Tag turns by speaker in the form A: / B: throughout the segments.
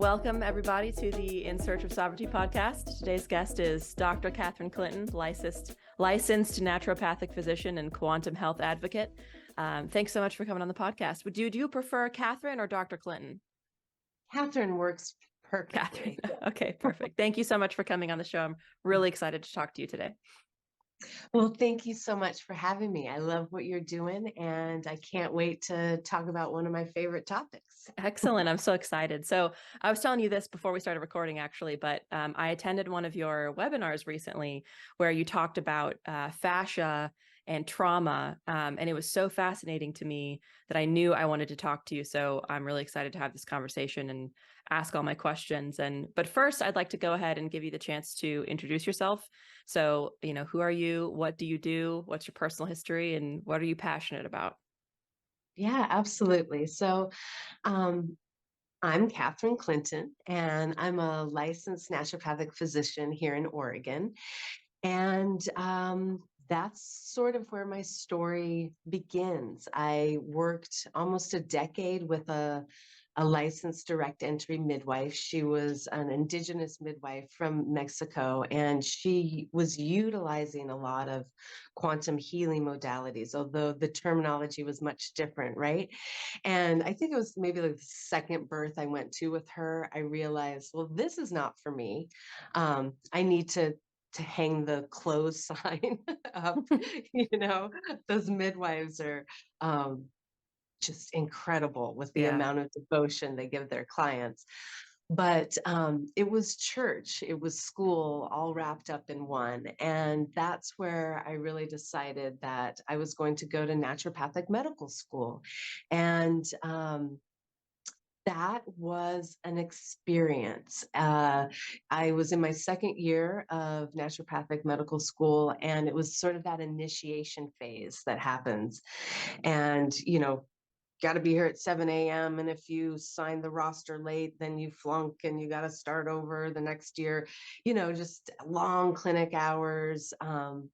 A: Welcome, everybody, to the In Search of Sovereignty podcast. Today's guest is Dr. Catherine Clinton, licensed naturopathic physician and quantum health advocate. Thanks so much for coming on the podcast. Do you prefer Catherine or Dr. Clinton?
B: Catherine works perfectly.
A: Catherine. Okay, perfect. Thank you so much for coming on the show. I'm really excited to talk to you today.
B: Well, thank you so much for having me. I love what you're doing, and I can't wait to talk about one of my favorite topics.
A: Excellent. I'm so excited. So I was telling you this before we started recording, actually, but I attended one of your webinars recently where you talked about fascia and trauma. And it was so fascinating to me that I knew I wanted to talk to you. So I'm really excited to have this conversation and ask all my questions. But first, I'd like to go ahead and give you the chance to introduce yourself. So, who are you? What do you do? What's your personal history? And what are you passionate about?
B: Yeah, absolutely. So, I'm Catherine Clinton, and I'm a licensed naturopathic physician here in Oregon. And that's sort of where my story begins. I worked almost a decade with a licensed direct entry midwife. She was an indigenous midwife from Mexico, and she was utilizing a lot of quantum healing modalities, although the terminology was much different, right? And I think it was maybe like the second birth I went to with her, I realized, well, this is not for me. I need to hang the close sign up. Those midwives are just incredible with the
A: Yeah.
B: amount of devotion they give their clients. But it was church, it was school, all wrapped up in one. And that's where I really decided that I was going to go to naturopathic medical school. And that was an experience. I was in my second year of naturopathic medical school, and it was sort of that initiation phase that happens. And, got to be here at 7 a.m. And if you sign the roster late, then you flunk and you got to start over the next year, just long clinic hours,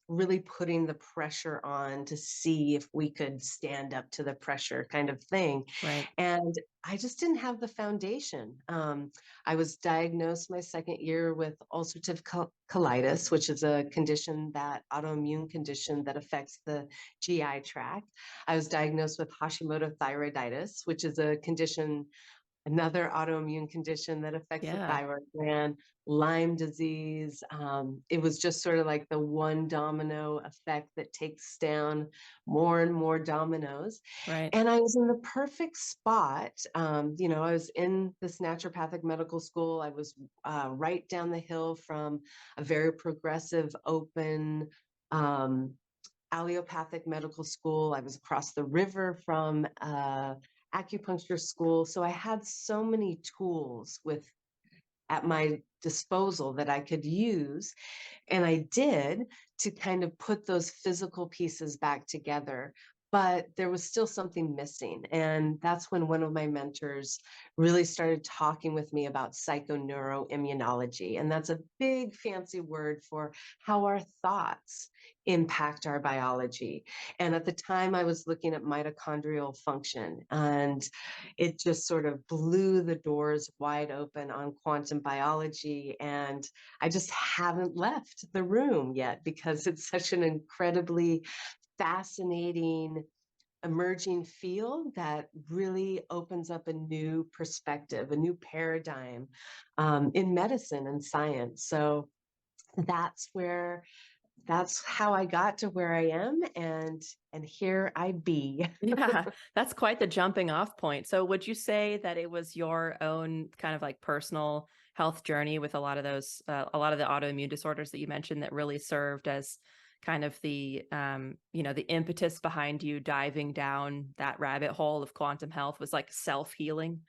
B: really putting the pressure on to see if we could stand up to the pressure kind of thing.
A: Right.
B: And I just didn't have the foundation. I was diagnosed my second year with ulcerative colitis, which is a autoimmune condition that affects the GI tract. I was diagnosed with Hashimoto thyroiditis, which is another autoimmune condition that affects the thyroid gland, Lyme disease. It was just sort of like the one domino effect that takes down more and more dominoes.
A: Right.
B: And I was in the perfect spot. I was in this naturopathic medical school. I was right down the hill from a very progressive, open, allopathic medical school. I was across the river from acupuncture school. So I had so many tools at my disposal that I could use. And I did, to kind of put those physical pieces back together. But there was still something missing. And that's when one of my mentors really started talking with me about psychoneuroimmunology. And that's a big fancy word for how our thoughts impact our biology. And at the time, I was looking at mitochondrial function, and it just sort of blew the doors wide open on quantum biology. And I just haven't left the room yet because it's such an incredibly fascinating emerging field that really opens up a new perspective, a new paradigm in medicine and science. So that's how I got to where I am, and here I be.
A: Yeah, that's quite the jumping off point. So would you say that it was your own kind of like personal health journey with a lot of the autoimmune disorders that you mentioned that really served as kind of the impetus behind you diving down that rabbit hole of quantum health was like self-healing?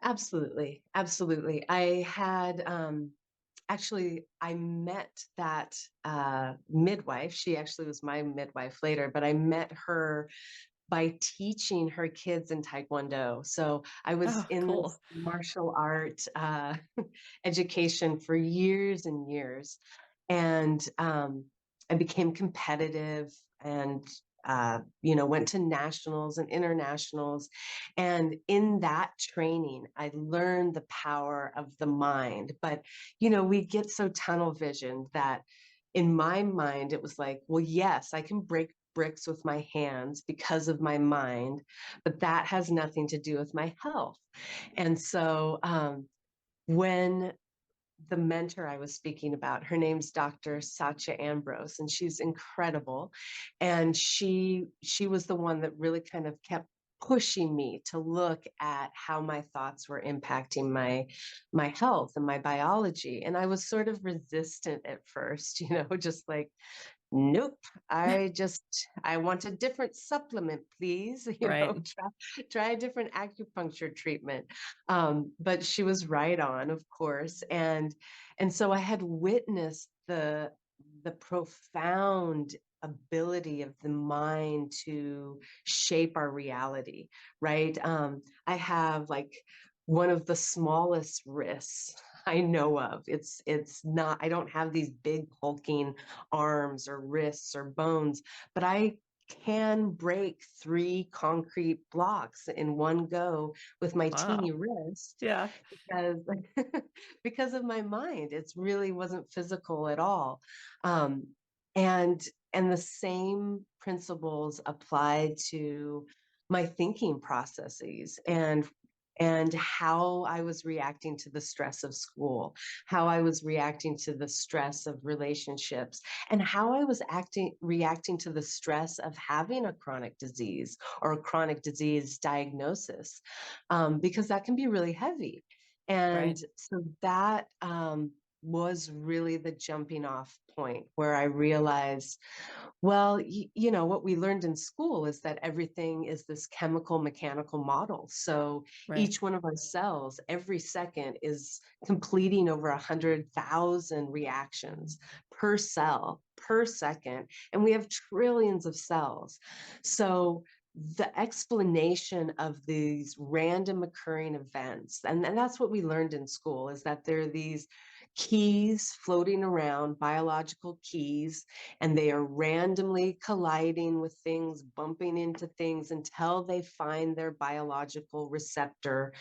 B: Absolutely. Absolutely. I had, actually, I met that midwife. She actually was my midwife later, but I met her by teaching her kids in Taekwondo. So I was
A: Oh,
B: in
A: cool.
B: this martial art education for years and years. And I became competitive, and went to nationals and internationals. And in that training, I learned the power of the mind. But, we get so tunnel visioned that in my mind, it was like, well, yes, I can break bricks with my hands because of my mind, but that has nothing to do with my health. And so when the mentor I was speaking about, her name's Dr. Satya Ambrose, and she's incredible. And she was the one that really kind of kept pushing me to look at how my thoughts were impacting my health and my biology. And I was sort of resistant at first, just like, nope, I want a different supplement, please.
A: Right.
B: Try a different acupuncture treatment. But she was right on, of course. And so I had witnessed the profound ability of the mind to shape our reality, right? I have like one of the smallest wrists I know of. It's not, I don't have these big hulking arms or wrists or bones, but I can break 3 concrete blocks in one go with my teeny
A: Wow.
B: wrist
A: Yeah.
B: because because of my mind. It's really wasn't physical at all. Um, and and the same principles apply to my thinking processes and how I was reacting to the stress of school, how I was reacting to the stress of relationships, and how I was reacting to the stress of having a chronic disease or a chronic disease diagnosis, because that can be really heavy. And
A: Right.
B: so that was really the jumping off point where I realized, well, what we learned in school is that everything is this chemical mechanical model. So
A: Right.
B: each one of our cells every second is completing over 100,000 reactions per cell per second. And we have trillions of cells. So the explanation of these random occurring events, and that's what we learned in school, is that there are these keys floating around, biological keys, and they are randomly colliding with things, bumping into things until they find their biological receptor.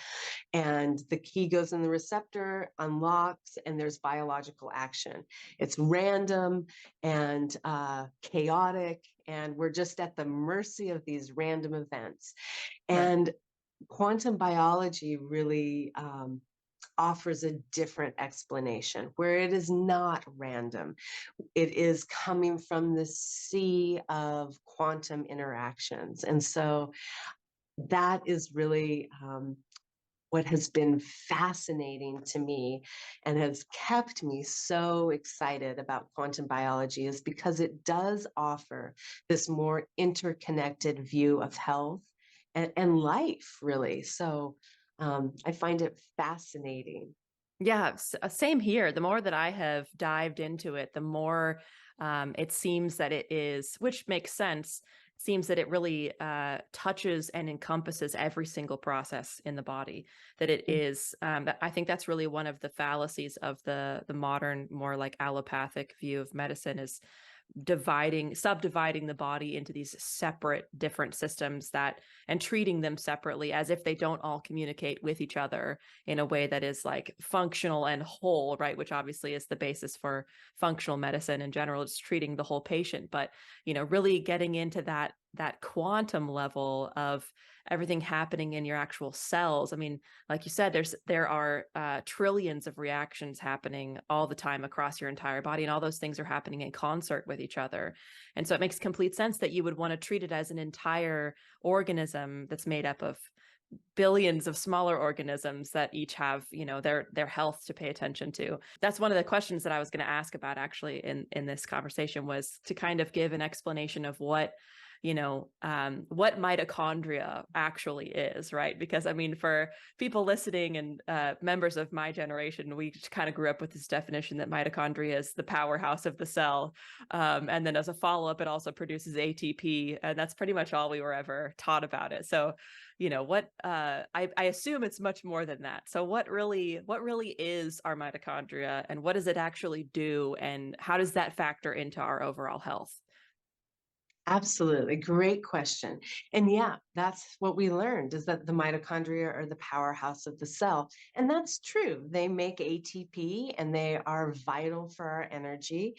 B: And the key goes in the receptor, unlocks, and there's biological action. It's random and chaotic, and we're just at the mercy of these random events.
A: Right.
B: And quantum biology really offers a different explanation where it is not random. It is coming from the sea of quantum interactions. And so that is really what has been fascinating to me and has kept me so excited about quantum biology, is because it does offer this more interconnected view of health and life, really. So I find it fascinating.
A: Yeah, same here. The more that I have dived into it, the more it seems that it is, which makes sense, seems that it really touches and encompasses every single process in the body. That it is, I think that's really one of the fallacies of the modern, more like allopathic view of medicine, is subdividing the body into these separate different systems and treating them separately as if they don't all communicate with each other in a way that is like functional and whole, right? Which obviously is the basis for functional medicine in general, just treating the whole patient. But, really getting into that quantum level of everything happening in your actual cells. I mean, like you said, there are trillions of reactions happening all the time across your entire body, and all those things are happening in concert with each other. And so it makes complete sense that you would want to treat it as an entire organism that's made up of billions of smaller organisms that each have, their health to pay attention to. That's one of the questions that I was going to ask about actually in this conversation, was to kind of give an explanation of what mitochondria actually is, right? Because I mean, for people listening and members of my generation, we kind of grew up with this definition that mitochondria is the powerhouse of the cell. And then as a follow-up, it also produces ATP. And that's pretty much all we were ever taught about it. So, I assume it's much more than that. So what really is our mitochondria, and what does it actually do? And how does that factor into our overall health?
B: Absolutely. Great question. And yeah, that's what we learned is that the mitochondria are the powerhouse of the cell. And that's true. They make ATP and they are vital for our energy.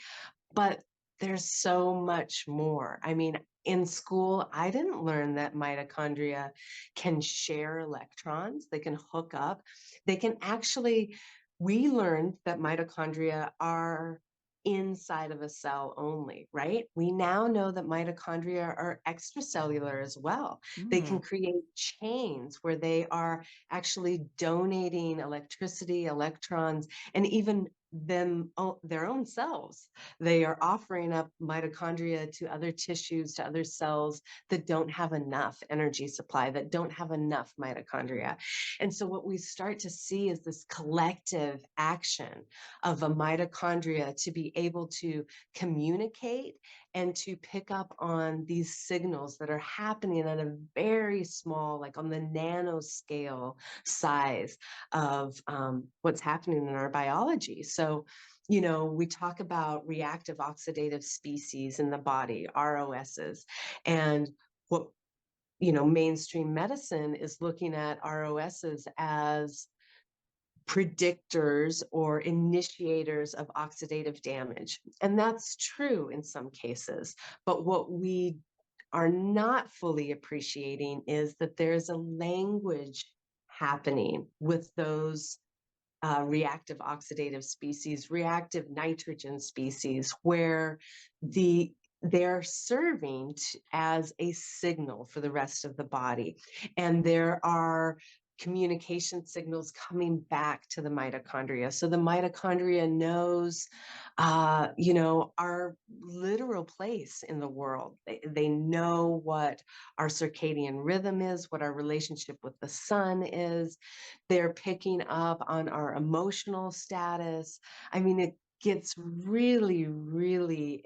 B: But there's so much more. I mean, in school, I didn't learn that mitochondria can share electrons, they can hook up, they can actually, we learned that mitochondria are inside of a cell only, right? We now know that mitochondria are extracellular as well. They can
A: Mm.
B: create chains where they are actually donating electricity, electrons, and even their own cells. They are offering up mitochondria to other tissues, to other cells that don't have enough energy supply, that don't have enough mitochondria. And so what we start to see is this collective action of a mitochondria to be able to communicate and to pick up on these signals that are happening at a very small, like on the nanoscale size of what's happening in our biology. So, you know, we talk about reactive oxidative species in the body, ROSs, and what, you know, mainstream medicine is looking at ROSs as predictors or initiators of oxidative damage. And that's true in some cases. But what we are not fully appreciating is that there's a language happening with those reactive oxidative species, reactive nitrogen species, where they're serving as a signal for the rest of the body. And there are communication signals coming back to the mitochondria. So the mitochondria knows, you know, our literal place in the world. They know what our circadian rhythm is, what our relationship with the sun is. They're picking up on our emotional status. I mean, it gets really, really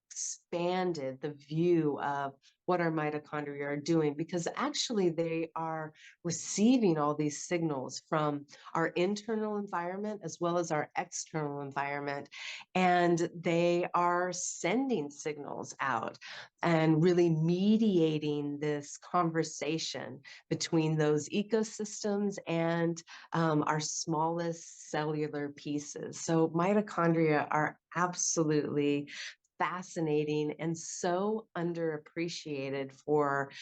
B: expanded the view of what our mitochondria are doing, because actually they are receiving all these signals from our internal environment as well as our external environment, and they are sending signals out and really mediating this conversation between those ecosystems and our smallest cellular pieces. So mitochondria are absolutely fascinating and so underappreciated for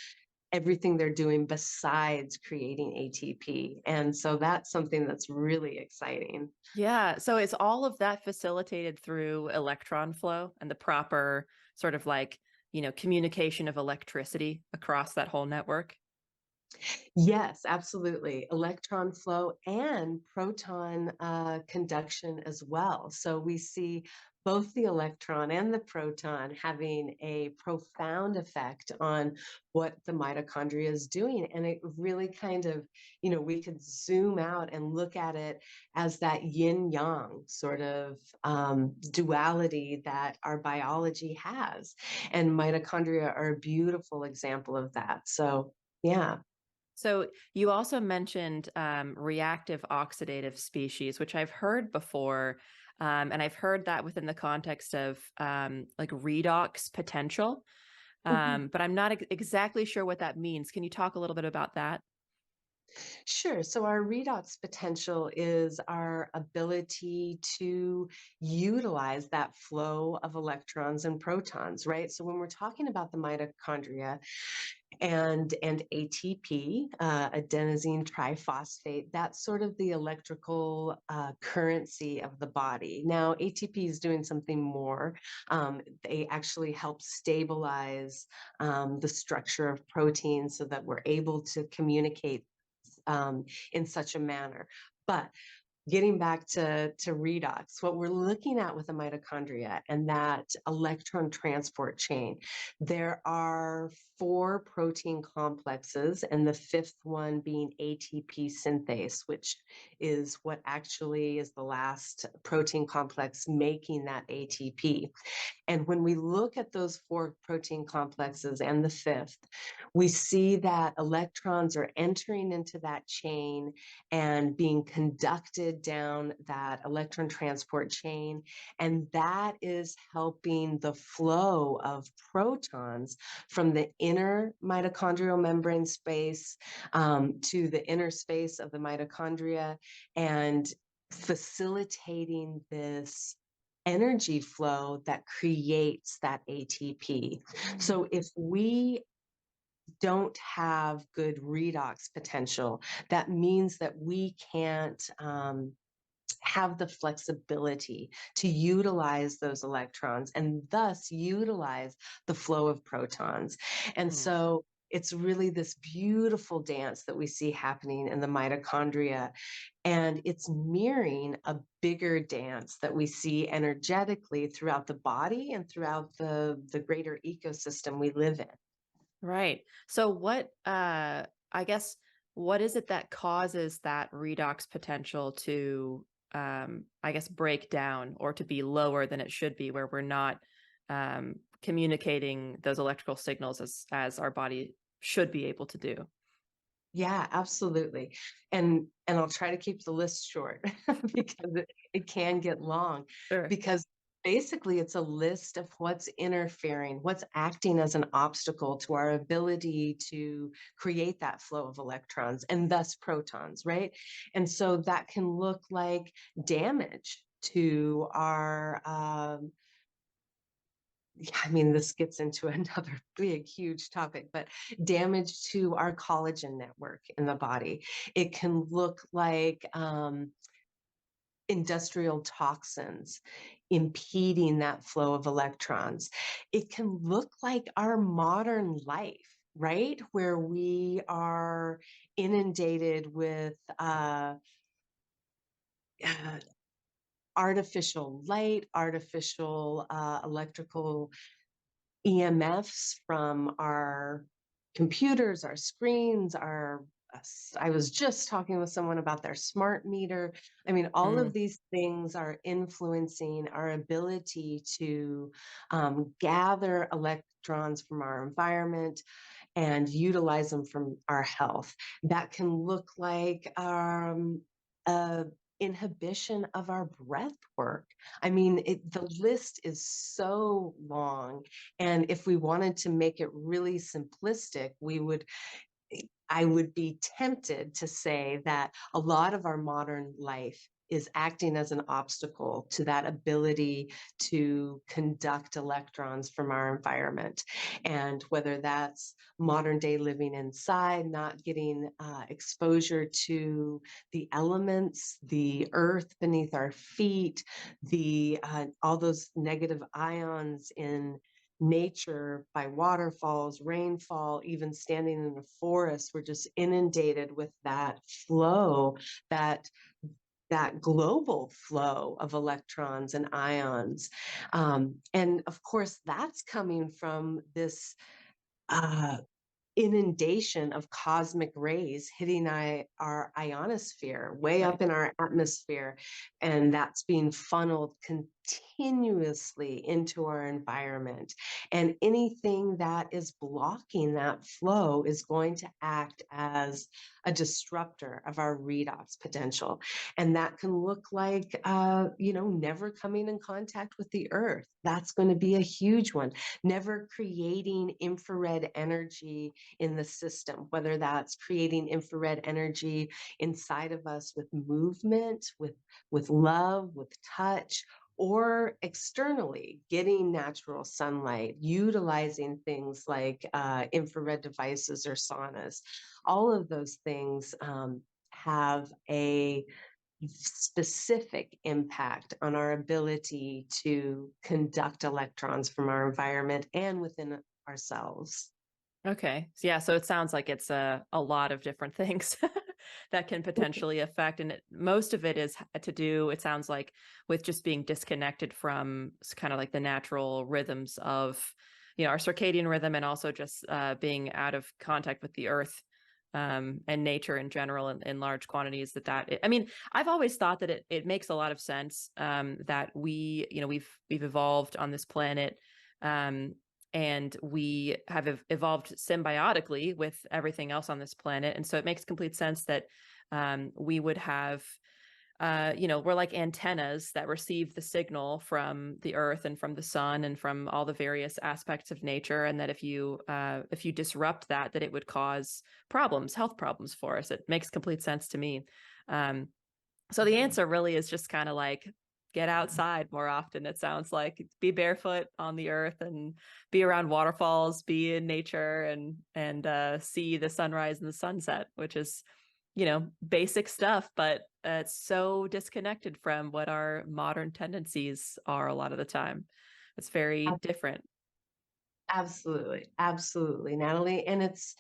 B: everything they're doing besides creating ATP. And so that's something that's really exciting.
A: Yeah. So is all of that facilitated through electron flow and the proper sort of like, communication of electricity across that whole network?
B: Yes, absolutely. Electron flow and proton conduction as well. So we see both the electron and the proton having a profound effect on what the mitochondria is doing. And it really kind of, you know, we could zoom out and look at it as that yin yang sort of duality that our biology has. And mitochondria are a beautiful example of that. So, yeah.
A: So you also mentioned reactive oxidative species, which I've heard before. And I've heard that within the context of like redox potential. But I'm not exactly sure what that means. Can you talk a little bit about that?
B: Sure. So our redox potential is our ability to utilize that flow of electrons and protons, right? So when we're talking about the mitochondria and ATP, adenosine triphosphate, that's sort of the electrical currency of the body. Now, ATP is doing something more. They actually help stabilize the structure of proteins so that we're able to communicate in such a manner. But getting back to redox, what we're looking at with the mitochondria and that electron transport chain, there are 4 protein complexes, and the 5th one being ATP synthase, which is what actually is the last protein complex making that ATP. And when we look at those 4 protein complexes and the 5th, we see that electrons are entering into that chain and being conducted headed down that electron transport chain, and that is helping the flow of protons from the inner mitochondrial membrane space to the inner space of the mitochondria, and facilitating this energy flow that creates that ATP. So if we don't have good redox potential, that means that we can't have the flexibility to utilize those electrons and thus utilize the flow of protons. And so it's really this beautiful dance that we see happening in the mitochondria, and it's mirroring a bigger dance that we see energetically throughout the body and throughout the greater ecosystem we live in.
A: Right. So what, I guess, what is it that causes that redox potential to, I guess, break down or to be lower than it should be, where we're not communicating those electrical signals as our body should be able to do?
B: Yeah, absolutely. And I'll try to keep the list short because it can get long,
A: Sure.
B: because basically it's a list of what's interfering, what's acting as an obstacle to our ability to create that flow of electrons and thus protons, right? And so that can look like damage to our I mean, this gets into another big, huge topic, but damage to our collagen network in the body. It can look like industrial toxins impeding that flow of electrons. It can look like our modern life, right? Where we are inundated with uh, artificial light, artificial electrical EMFs from our computers, our screens, I was just talking with someone about their smart meter. I mean, all of these things are influencing our ability to gather electrons from our environment and utilize them from our health. That can look like a inhibition of our breath work. I mean, the list is so long. And if we wanted to make it really simplistic, I would be tempted to say that a lot of our modern life is acting as an obstacle to that ability to conduct electrons from our environment. And whether that's modern day living inside, not getting exposure to the elements, the earth beneath our feet, the all those negative ions in nature, by waterfalls, rainfall, even standing in a forest, we're just inundated with that flow, that global flow of electrons and ions. And of course, that's coming from this uh, inundation of cosmic rays hitting our ionosphere, way
A: Right.
B: up in our atmosphere. And that's being funneled continuously into our environment. And anything that is blocking that flow is going to act as a disruptor of our redox potential. And that can look like, never coming in contact with the earth. That's going to be a huge one. Never creating infrared energy in the system, whether that's creating infrared energy inside of us with movement, with love, with touch, or externally getting natural sunlight, utilizing things like infrared devices or saunas. All of those things have a specific impact on our ability to conduct electrons from our environment and within ourselves.
A: Okay. Yeah. So it sounds like it's a lot of different things that can potentially affect. And most of it is to do, it sounds like, with just being disconnected from kind of like the natural rhythms of, our circadian rhythm, and also just being out of contact with the earth and nature in general in large quantities. I mean, I've always thought that it makes a lot of sense that we've evolved on this planet. And we have evolved symbiotically with everything else on this planet. And so it makes complete sense that we would have we're like antennas that receive the signal from the earth and from the sun and from all the various aspects of nature. And that if you disrupt that, that it would cause problems, health problems for us. It makes complete sense to me. So the answer really is just kind of like get outside more often. It sounds like be barefoot on the earth and be around waterfalls, be in nature, and see the sunrise and the sunset, which is, basic stuff, but it's so disconnected from what our modern tendencies are a lot of the time. It's very different.
B: Absolutely. Absolutely, Natalie. And it's,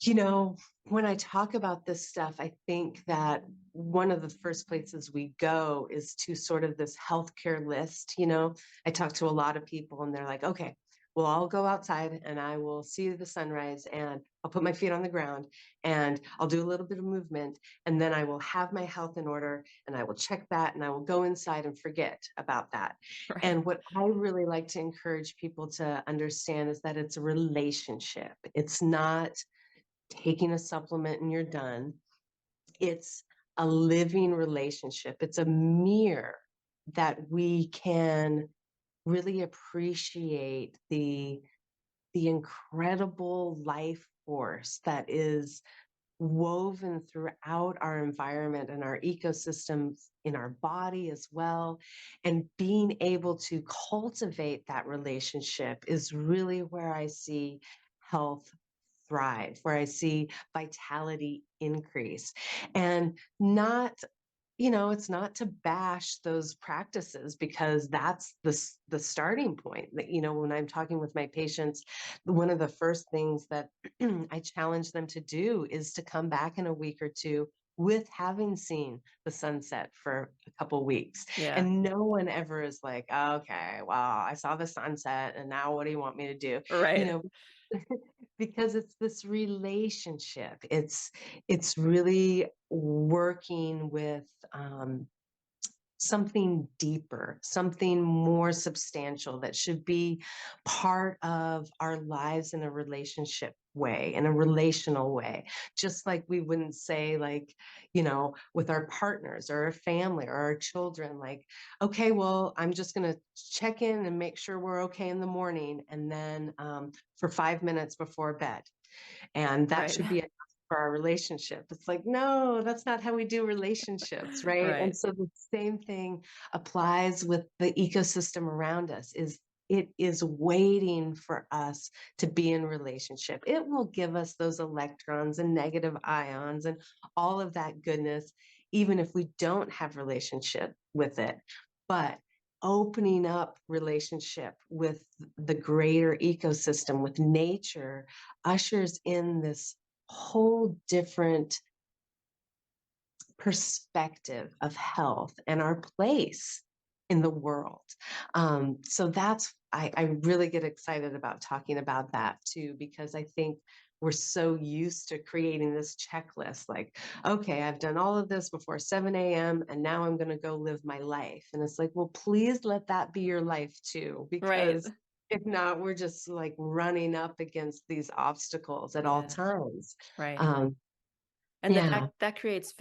B: when I talk about this stuff, I think that one of the first places we go is to sort of this healthcare list. I talk to a lot of people and they're like, okay, well, I'll go outside and I will see the sunrise and I'll put my feet on the ground and I'll do a little bit of movement and then I will have my health in order and I will check that and I will go inside and forget about that.
A: Right.
B: And what I really like to encourage people to understand is that it's a relationship. It's not taking a supplement and you're done. It's a living relationship. It's a mirror that we can really appreciate the incredible life force that is woven throughout our environment and our ecosystems in our body as well. And being able to cultivate that relationship is really where I see health thrive, where I see vitality increase. And it's not to bash those practices because that's the starting point. That, when I'm talking with my patients, one of the first things that I challenge them to do is to come back in a week or two with having seen the sunset for a couple weeks.
A: Yeah.
B: And no one ever is like, okay, well, I saw the sunset and now what do you want me to do? You
A: Right.
B: know, because it's this relationship. It's really working with something deeper, something more substantial that should be part of our lives in a relationship way, in a relational way. Just like we wouldn't say, like, with our partners or our family or our children, like, okay, well, I'm just going to check in and make sure we're okay in the morning. And then for 5 minutes before bed. And that
A: Right.
B: should be enough for our relationship. It's like, no, that's not how we do relationships, right? And
A: Right.
B: so the same thing applies with the ecosystem around us. It is waiting for us to be in relationship. It will give us those electrons and negative ions and all of that goodness, even if we don't have relationship with it. But opening up relationship with the greater ecosystem, with nature, ushers in this whole different perspective of health and our place in the world. So I really get excited about talking about that too, because I think we're so used to creating this checklist like, okay, I've done all of this before 7 a.m. and now I'm going to go live my life. And it's like, well, please let that be your life too,
A: Right.
B: because if not, we're just like running up against these obstacles at all
A: Yeah.
B: times.
A: Right.
B: Um,
A: And
B: yeah.
A: that creates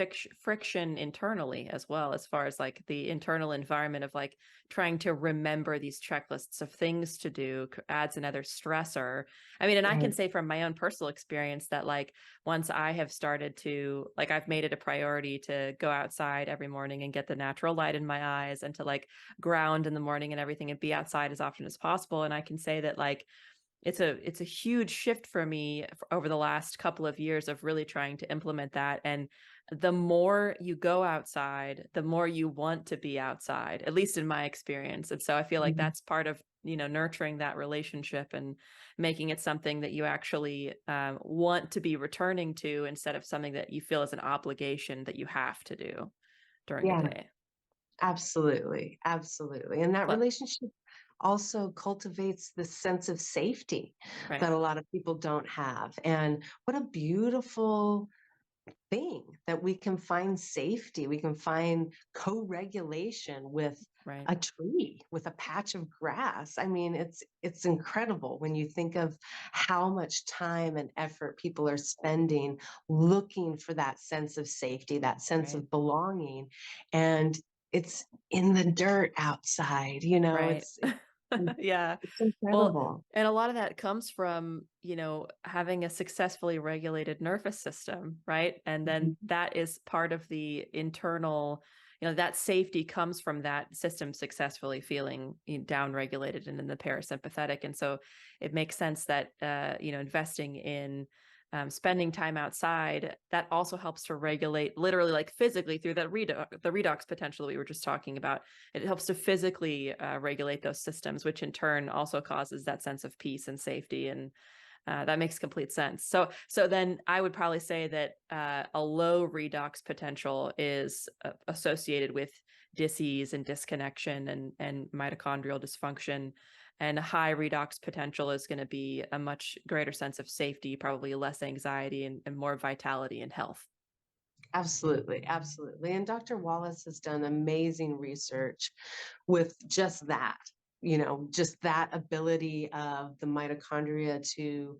A: friction internally as well, as far as like the internal environment of like trying to remember these checklists of things to do adds another stressor. I mean, and I can
B: Right.
A: say from my own personal experience that like once I have started to like I've made it a priority to go outside every morning and get the natural light in my eyes and to like ground in the morning and everything and be outside as often as possible. And I can say that like it's a huge shift for me over the last couple of years of really trying to implement that. And the more you go outside, the more you want to be outside, at least in my experience. And so I feel like
B: Mhm.
A: that's part of, nurturing that relationship and making it something that you actually want to be returning to instead of something that you feel is an obligation that you have to do during the
B: Yeah.
A: day.
B: Absolutely, absolutely. And that
A: But,
B: relationship also cultivates this sense of safety
A: right.
B: that a lot of people don't have. And what a beautiful thing that we can find safety, we can find co-regulation with
A: Right.
B: a tree, with a patch of grass. I mean, it's incredible when you think of how much time and effort people are spending looking for that sense of safety, that sense
A: Right.
B: of belonging, and it's in the dirt outside, you know,
A: Right. Yeah.
B: it's
A: Well,
B: incredible.
A: and a lot of that comes from, having a successfully regulated nervous system, right? And then
B: Mhm.
A: that is part of the internal, that safety comes from that system successfully feeling down regulated and in the parasympathetic. And so it makes sense that, investing in spending time outside, that also helps to regulate literally like physically through that the redox potential that we were just talking about. It helps to physically regulate those systems, which in turn also causes that sense of peace and safety. And that makes complete sense. So then I would probably say that a low redox potential is associated with disease and disconnection and mitochondrial dysfunction. And a high redox potential is going to be a much greater sense of safety, probably less anxiety and more vitality and health.
B: Absolutely, absolutely. And Dr. Wallace has done amazing research with just that, just that ability of the mitochondria to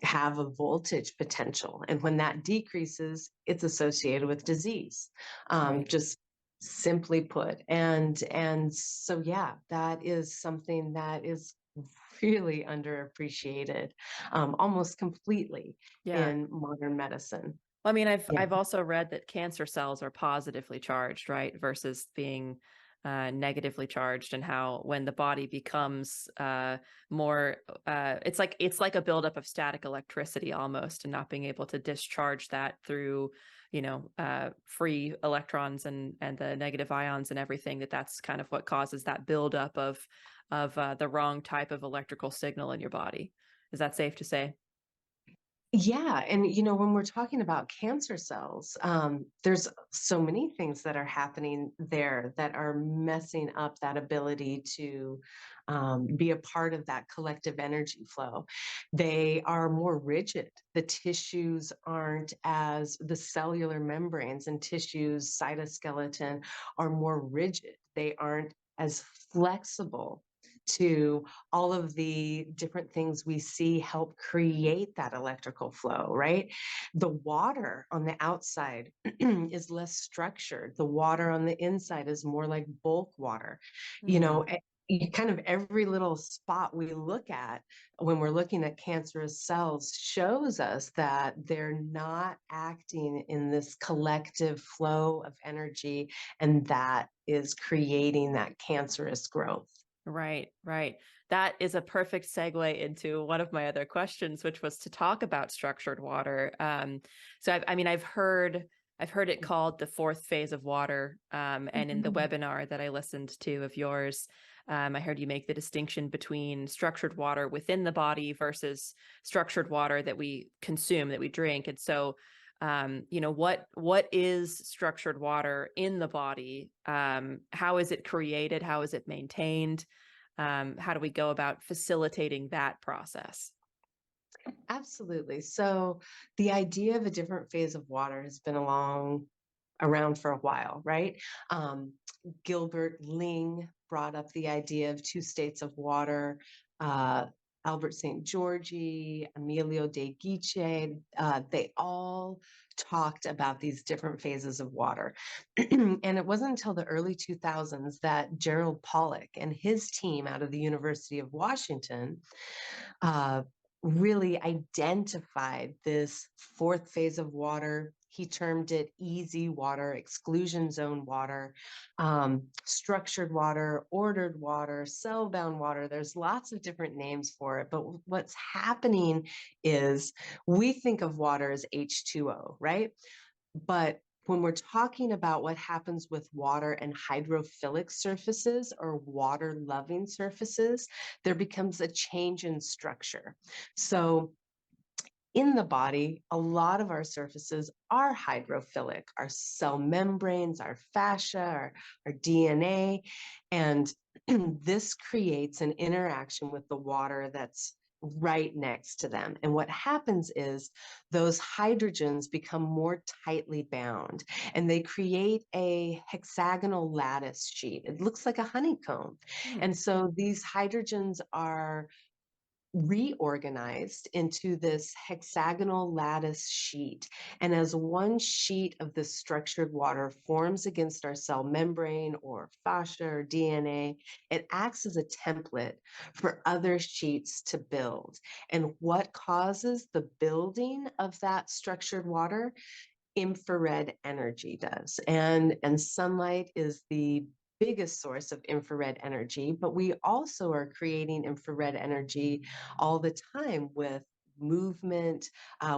B: have a voltage potential. And when that decreases, it's associated with disease,
A: Right.
B: just simply put. And so, yeah, that is something that is really underappreciated, almost completely
A: Yeah.
B: in modern medicine.
A: I mean, I've
B: Yeah.
A: I've also read that cancer cells are positively charged, right, versus being negatively charged, and how when the body becomes more, it's like a buildup of static electricity almost, and not being able to discharge that through, free electrons and the negative ions and everything. That's kind of what causes that buildup of the wrong type of electrical signal in your body. Is that safe to say?
B: Yeah, and when we're talking about cancer cells, there's so many things that are happening there that are messing up that ability to be a part of that collective energy flow. They are more rigid. The tissues aren't as the cellular membranes and tissues, cytoskeleton are more rigid. They aren't as flexible to all of the different things we see help create that electrical flow, right? The water on the outside is less structured. The water on the inside is more like bulk water. You
A: Hmm.
B: know, kind of every little spot we look at when we're looking at cancerous cells shows us that they're not acting in this collective flow of energy, and that is creating that cancerous growth.
A: Right, right. That is a perfect segue into one of my other questions, which was to talk about structured water. So I've heard it called the fourth phase of water. And in the
B: Mhm.
A: webinar that I listened to of yours, I heard you make the distinction between structured water within the body versus structured water that we consume, that we drink. And so, what is structured water in the body? How is it created? How is it maintained? How do we go about facilitating that process?
B: Absolutely. So the idea of a different phase of water has been around for a while, right? Um, Gilbert Ling brought up the idea of two states of water. Uh, Albert St. Georgi, Emilio de Guiche, they all talked about these different phases of water. And it wasn't until the early 2000s that Gerald Pollack and his team out of the University of Washington uh, really identified this fourth phase of water. He termed it easy water, exclusion zone water, structured water, ordered water, cell bound water. There's lots of different names for it. But what's happening is we think of water as H2O, right? But when we're talking about what happens with water and hydrophilic surfaces or water loving surfaces, there becomes a change in structure. So in the body, a lot of our surfaces are hydrophilic, our cell membranes, our fascia, our DNA. And this creates an interaction with the water that's right next to them. And what happens is those hydrogens become more tightly bound and they create a hexagonal lattice sheet. It looks like a honeycomb.
A: Hmm.
B: And so these hydrogens are reorganized into this hexagonal lattice sheet. And as one sheet of this structured water forms against our cell membrane or fascia or DNA, it acts as a template for other sheets to build. And what causes the building of that structured water? Infrared energy does. And sunlight is the biggest source of infrared energy, but we also are creating infrared energy all the time with movement,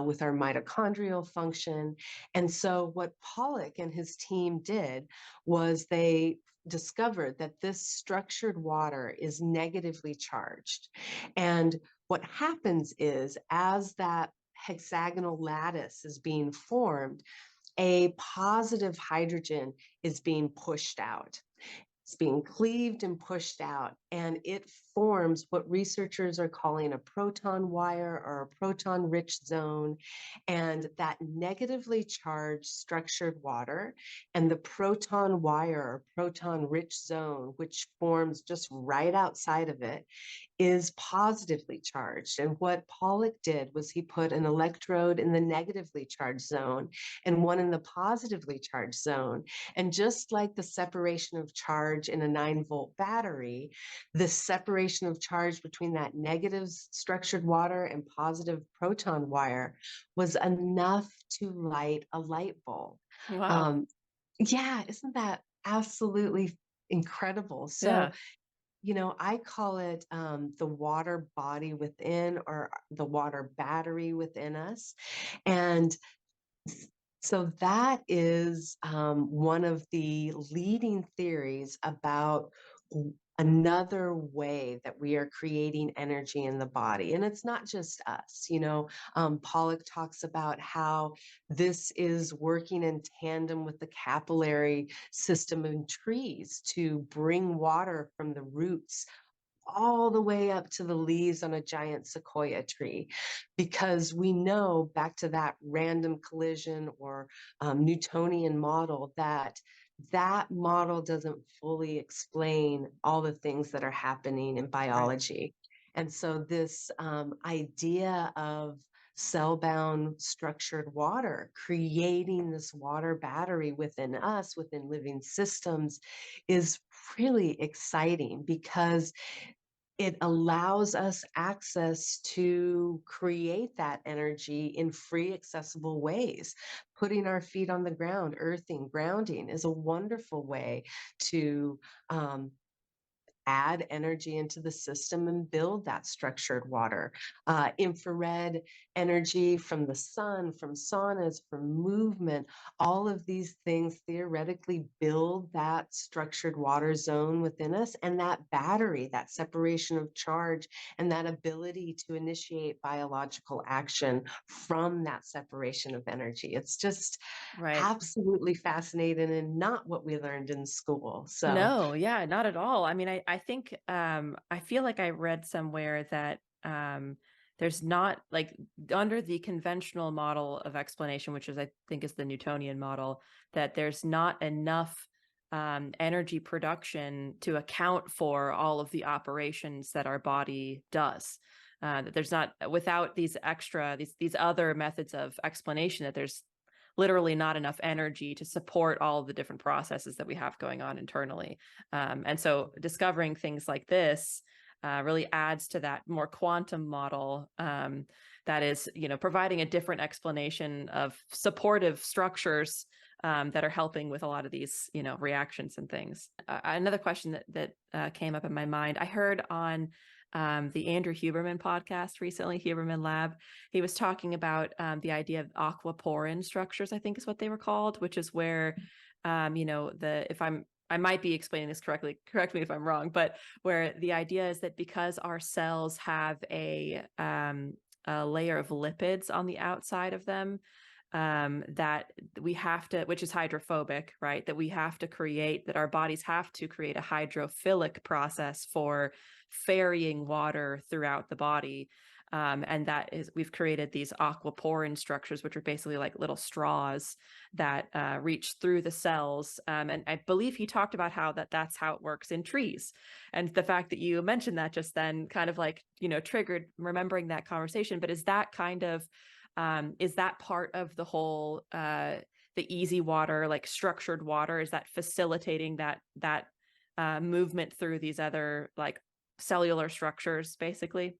B: with our mitochondrial function. And so what Pollock and his team did was they discovered that this structured water is negatively charged. And what happens is as that hexagonal lattice is being formed, a positive hydrogen is being pushed out. It's being cleaved and pushed out, and it forms what researchers are calling a proton wire or a proton rich zone. And that negatively charged structured water and the proton wire or proton rich zone, which forms just right outside of it, is positively charged. And what Pollock did was he put an electrode in the negatively charged zone and one in the positively charged zone. And just like the separation of charge in a 9-volt battery, the separation of charge between that negative structured water and positive proton wire was enough to light a light bulb.
A: Wow.
B: Um, yeah, isn't that absolutely incredible? So
A: Yeah.
B: I call it the water body within or the water battery within us. And so that is one of the leading theories about another way that we are creating energy in the body. And it's not just us. Pollock talks about how this is working in tandem with the capillary system in trees to bring water from the roots all the way up to the leaves on a giant sequoia tree, because we know, back to that random collision or Newtonian model, that model doesn't fully explain all the things that are happening in
A: Right.
B: biology. And so this idea of cell-bound structured water, creating this water battery within us, within living systems, is really exciting because it allows us access to create that energy in free, accessible ways. Putting our feet on the ground, earthing, grounding is a wonderful way to add energy into the system and build that structured water. Infrared energy from the sun, from saunas, from movement, all of these things theoretically build that structured water zone within us, and that battery, that separation of charge, and that ability to initiate biological action from that separation of energy. It's just
A: Right.
B: absolutely fascinating and not what we learned in school. So,
A: No, yeah, not at all. I mean, I think I feel like I read somewhere that there's not like under the conventional model of explanation, which is I think is the Newtonian model, that there's not enough energy production to account for all of the operations that our body does. That there's not, without these extra these other methods of explanation, that there's literally not enough energy to support all the different processes that we have going on internally. And so discovering things like this really adds to that more quantum model that is, providing a different explanation of supportive structures that are helping with a lot of these, reactions and things. Another question that came up in my mind, I heard on the Andrew Huberman podcast recently, Huberman Lab. He was talking about the idea of aquaporin structures, I think is what they were called, which is where, I might be explaining this correctly, correct me if I'm wrong, but where the idea is that because our cells have a layer of lipids on the outside of them, that we have to, which is hydrophobic, right? That we have to create, that our bodies have to create a hydrophilic process for ferrying water throughout the body. And that is, we've created these aquaporin structures, which are basically like little straws that reach through the cells. And I believe he talked about how that's how it works in trees. And the fact that you mentioned that just then kind of like, triggered remembering that conversation. But is that part of the whole the easy water, like structured water? Is that facilitating that movement through these other like cellular structures, basically?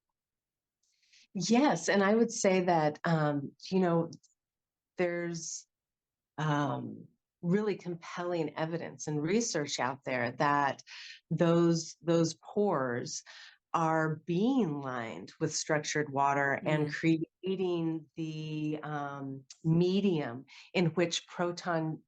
B: Yes, and I would say that there's um, really compelling evidence and research out there that those pores are being lined with structured water and
A: Mm,
B: creating the medium in which proton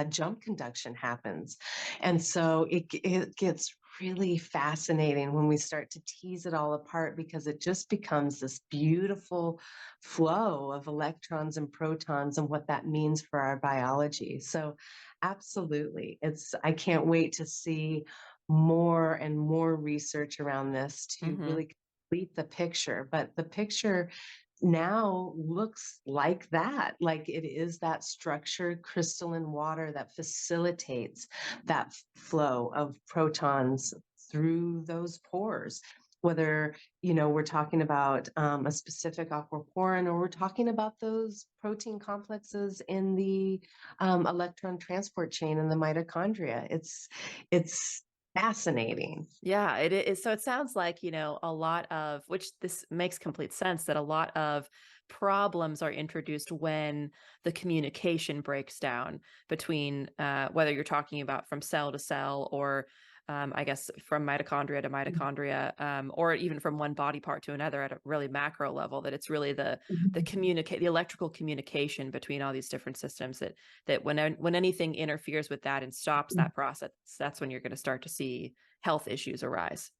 B: jump conduction happens. And so it gets really fascinating when we start to tease it all apart, because it just becomes this beautiful flow of electrons and protons and what that means for our biology. So absolutely, I can't wait to see more and more research around this to
A: mm-hmm.
B: really complete the picture. But the picture now looks like that, like it is that structured crystalline water that facilitates that flow of protons through those pores, whether we're talking about a specific aquaporin, or we're talking about those protein complexes in the electron transport chain in the mitochondria. It's fascinating.
A: Yeah, it is. So it sounds like, a lot of, which this makes complete sense, that a lot of problems are introduced when the communication breaks down between whether you're talking about from cell to cell, or I guess from mitochondria to mitochondria, or even from one body part to another at a really macro level, that it's really the electrical communication between all these different systems that when anything interferes with that and stops that process, that's when you're going to start to see health issues arise.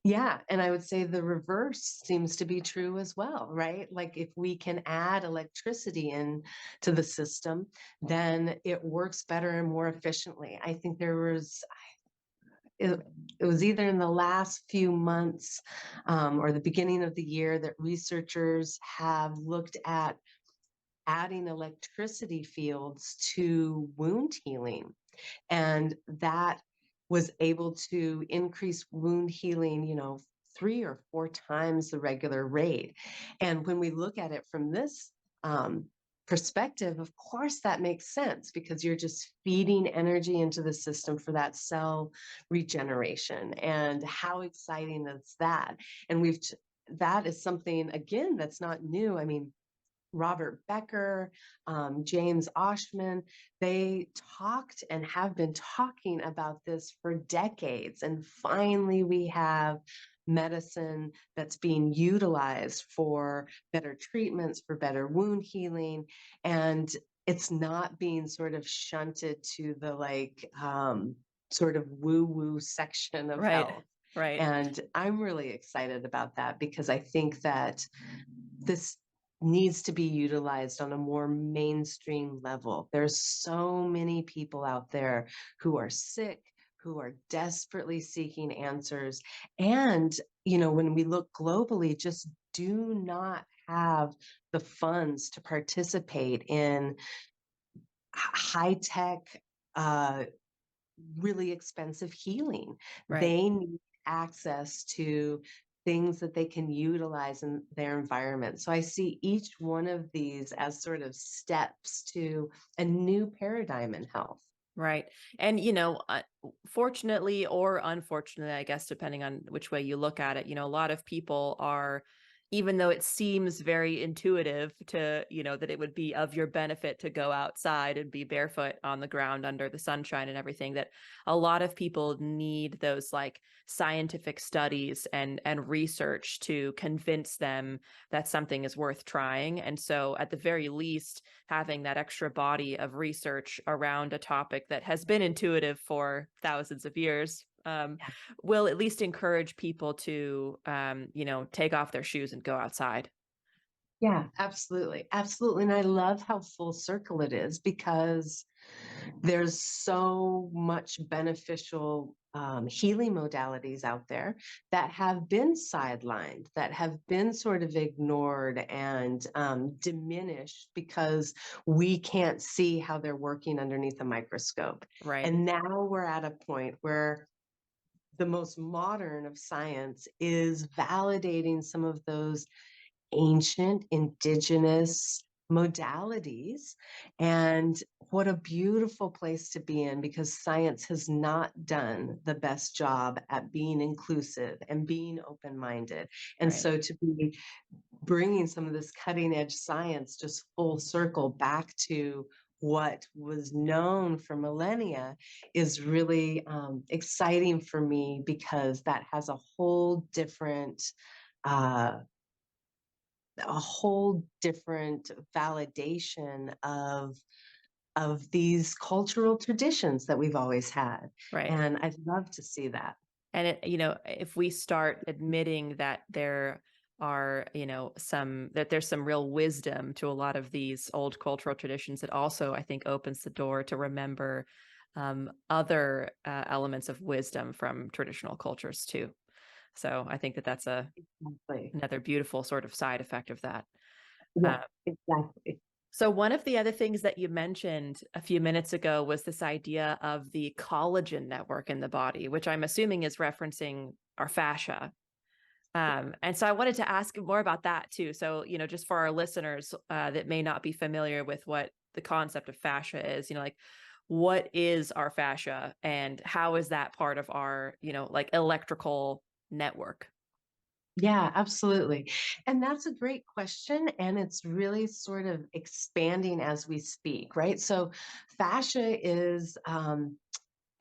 B: Yeah, and I would say the reverse seems to be true as well, right? Like if we can add electricity in to the system, then it works better and more efficiently. I think it, it was either in the last few months or the beginning of the year that researchers have looked at adding electricity fields to wound healing, and that was able to increase wound healing 3 or 4 times the regular rate. And when we look at it from this um, perspective, of course that makes sense, because you're just feeding energy into the system for that cell regeneration. And how exciting is that? And that is something, again, that's not new. I mean, Robert Becker, James Oshman, they talked and have been talking about this for decades. And finally, we have medicine that's being utilized for better treatments, for better wound healing. And it's not being sort of shunted to the sort of woo woo section of
A: Right.
B: health.
A: Right.
B: And I'm really excited about that, because I think that this needs to be utilized on a more mainstream level. There's so many people out there who are sick, who are desperately seeking answers. And, when we look globally, just do not have the funds to participate in high tech, uh, really expensive healing.
A: Right.
B: They need access to things that they can utilize in their environment. So I see each one of these as sort of steps to a new paradigm in health.
A: Right. And, fortunately or unfortunately, I guess, depending on which way you look at it, a lot of people are, even though it seems very intuitive to, that it would be of your benefit to go outside and be barefoot on the ground under the sunshine and everything, that a lot of people need those like scientific studies and research to convince them that something is worth trying. And so at the very least, having that extra body of research around a topic that has been intuitive for thousands of years will at least encourage people to, take off their shoes and go outside.
B: Yeah, absolutely. Absolutely. And I love how full circle it is because there's so much beneficial healing modalities out there that have been sidelined, that have been sort of ignored and diminished because we can't see how they're working underneath a microscope.
A: Right.
B: And now we're at a point where the most modern of science is validating some of those ancient indigenous modalities. And what a beautiful place to be in, because science has not done the best job at being inclusive and being open-minded. And
A: Right.
B: so to be bringing some of this cutting edge science just full circle back to what was known for millennia is really exciting for me, because that has uh, a whole different validation of these cultural traditions that we've always had.
A: Right.
B: And I'd love to see that.
A: And if we start admitting that there are, that there's some real wisdom to a lot of these old cultural traditions, it also, I think, opens the door to remember other elements of wisdom from traditional cultures too. So I think that that's
B: Exactly.
A: another beautiful sort of side effect of that.
B: Yeah,
A: Uh,
B: exactly.
A: so one of the other things that you mentioned a few minutes ago was this idea of the collagen network in the body, which I'm assuming is referencing our fascia. And so I wanted to ask more about that too. So, just for our listeners that may not be familiar with what the concept of fascia is, like what is our fascia and how is that part of our, like electrical network?
B: Yeah, absolutely. And that's a great question. And it's really sort of expanding as we speak, right? So, fascia is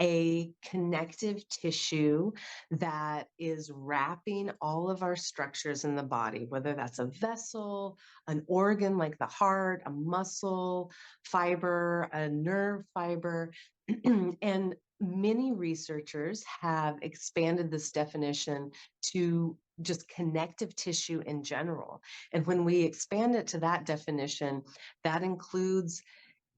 B: a connective tissue that is wrapping all of our structures in the body, whether that's a vessel, an organ like the heart, a muscle fiber, a nerve fiber. And many researchers have expanded this definition to just connective tissue in general. And when we expand it to that definition, that includes